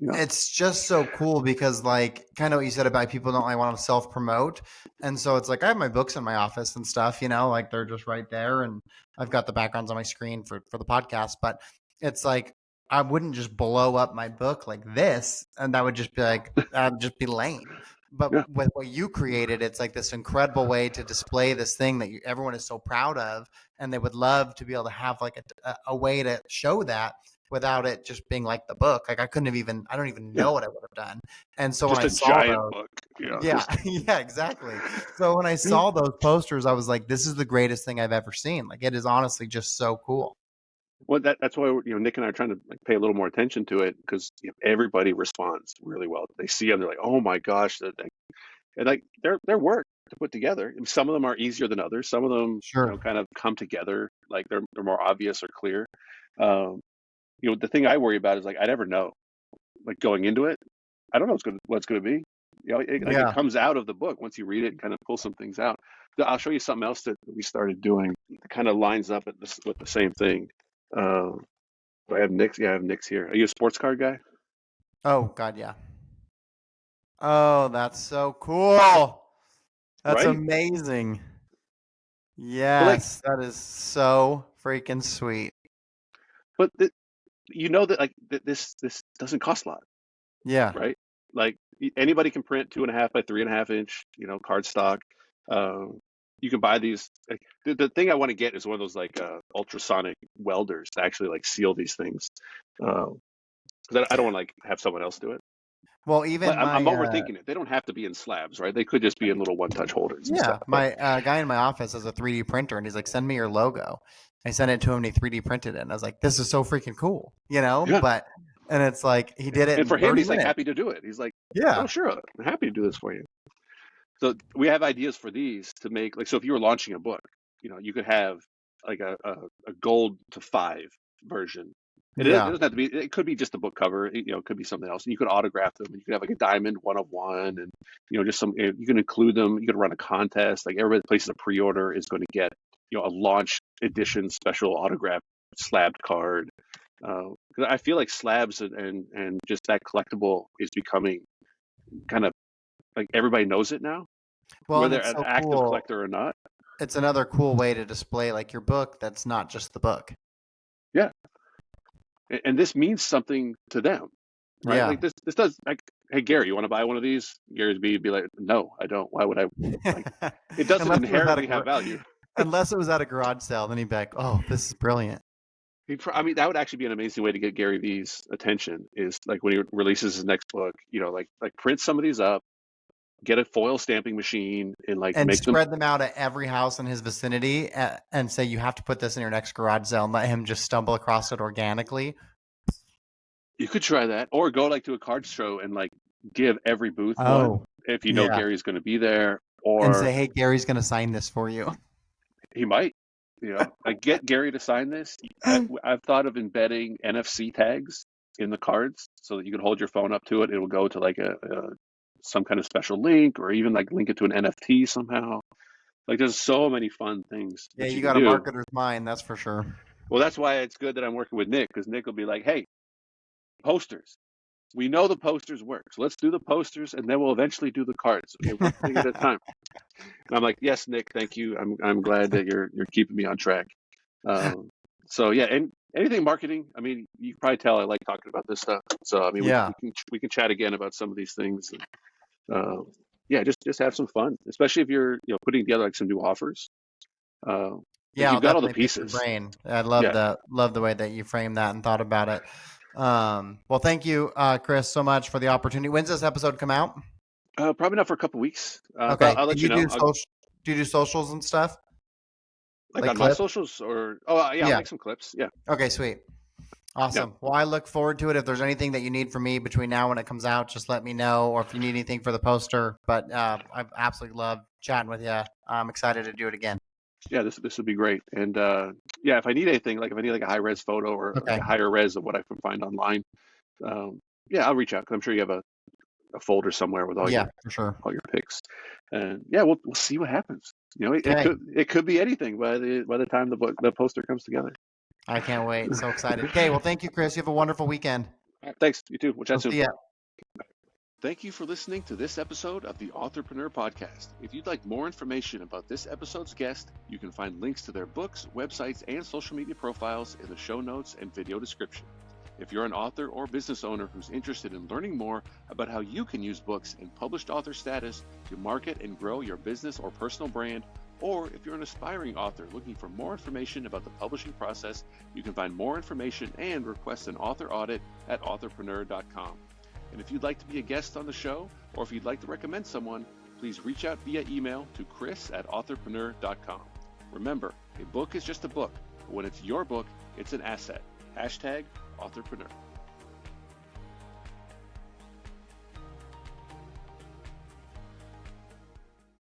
know, it's just so cool because like kind of what you said about people don't like want to self promote. And so it's like I have my books in my office and stuff, you know, like they're just right there and I've got the backgrounds on my screen for the podcast, but it's like I wouldn't just blow up my book like this and that would just be like that'd just be lame. yeah, But with what you created, it's like this incredible way to display this thing that everyone is so proud of, and they would love to be able to have like a way to show that without it just being like the book. Like I couldn't have even, I don't even yeah, know what I would have done. And so when just I a saw giant those, book, you know, yeah, just yeah, exactly. So when I saw those posters, I was like, this is the greatest thing I've ever seen. Like it is honestly just so cool. well, that's why you know Nick and I are trying to like pay a little more attention to it because you know, everybody responds really well. They see them, they're like, "Oh my gosh!" And like they're work to put together. And some of them are easier than others. Some of them, you Sure. know, kind of come together like they're more obvious or clear. Um, you know, the thing I worry about is like I never know. Like going into it, I don't know what's gonna be. You know, like it Yeah. comes out of the book once you read it and kind of pull some things out. I'll show you something else that we started doing. It kind of lines up with the same thing. Um, I have Nick's. Yeah, I have Nick's here. Are you a sports card guy? Oh God. Yeah. Oh, that's so cool. That's Right. amazing. But like, Yes. That is so freaking sweet. but you know that like this doesn't cost a lot, Yeah. right? Like anybody can print 2.5 by 3.5 inch, you know, cardstock. Um, you can buy these. Like, the thing I want to get is one of those like ultrasonic welders to actually like seal these things. Because I don't want to like have someone else do it. Well, But even I'm my overthinking it. They don't have to be in slabs, right? They could just be in little one-touch holders and yeah, stuff. But my guy in my office has a 3D printer, and he's like, "Send me your logo." I sent it to him, and he 3D printed it, and I was like, "This is so freaking cool," you know. yeah, But and it's like he did it and for in him, 30 he's like minutes. happy to do it. He's like, oh Yeah, sure, I'm happy to do this for you. So we have ideas for these to make like so if you were launching a book, you know, you could have like a gold to 5 version. It yeah, doesn't have to be. It could be just a book cover. You know, it could be something else. And you could autograph them. You could have like a diamond 1 of 1, and you know, just some. You can include them. You could run a contest. Like everybody that places a pre-order is going to get you know a launch edition special autograph slabbed card. Because I feel like slabs and just that collectible is becoming kind of like everybody knows it now, well, and whether it's an so active cool. collector or not. it's another cool way to display like your book that's not just the book. Yeah. And this means something to them, right? Yeah. Like this does, like, hey, Gary, you want to buy one of these? Gary's be like, no, I don't. Why would I? Like, it doesn't Unless it was at inherently have value. unless it was at a garage sale, then he'd be like, "Oh, this is brilliant." I mean, that would actually be an amazing way to get Gary Vee's attention, is like when he releases his next book, like print some of these up, get a foil stamping machine, and like And make them. spread them out at every house in his vicinity, and say you have to put this in your next garage sale, and let him just stumble across it organically. You could try that, or go like to a card show and like give every booth one Oh, if you know yeah. Gary's going to be there, And or say, "Hey, Gary's going to sign this for you." he might. Like get Gary to sign this. I've thought of embedding NFC tags in the cards so that you can hold your phone up to it. It will go to like a some kind of special link, or even like link it to an NFT somehow. Like there's so many fun things Yeah, that you you can got a do. marketer's mind, that's for sure. Well, that's why it's good that I'm working with Nick, because Nick will be like, hey, posters. We know the posters work, so let's do the posters, and then we'll eventually do the cards. Okay, one thing at a time. And I'm like, yes, Nick, thank you. I'm glad that you're keeping me on track. So yeah, and anything marketing. I mean, you can probably tell I like talking about this stuff. So I mean, Yeah. we can chat again about some of these things. And, yeah, just have some fun, especially if you're putting together like some new offers. Like Yeah, I'll you've got all the definitely pick your pieces. brain. I love Yeah, the way that you framed that and thought about it. Well, thank you, Chris, so much for the opportunity. When's this episode come out? probably not for a couple weeks, Okay. but I'll let you know. Do you do socials and stuff? Like Like on my clips? socials, or yeah, I'll Yeah. make some clips. Yeah, Okay, sweet. yeah, Awesome. Well, I look forward to it. If there's anything that you need from me between now and when it comes out, just let me know, or if you need anything for the poster. But I've absolutely loved chatting with you. I'm excited to do it again. yeah. This would be great. And yeah, if I need anything, like if I need like a high res photo or like Okay. a higher res of what I can find online, yeah, I'll reach out, because I'm sure you have a folder somewhere with Yeah, for sure. all your picks. And yeah, we'll see what happens. Okay. It could be anything by the time the poster comes together. I can't wait. So excited. Okay. Well, thank you, Chris. You have a wonderful weekend. All right, thanks. You too. We'll chat We'll soon. see ya. Thank you for listening to this episode of the Authorpreneur Podcast. If you'd like more information about this episode's guest, you can find links to their books, websites, and social media profiles in the show notes and video description. If you're an author or business owner who's interested in learning more about how you can use books and published author status to market and grow your business or personal brand, or if you're an aspiring author looking for more information about the publishing process, you can find more information and request an author audit at authorpreneur.com. And if you'd like to be a guest on the show, or if you'd like to recommend someone, please reach out via email to chris@authorpreneur.com. Remember, a book is just a book, but when it's your book, it's an asset. #Authorpreneur.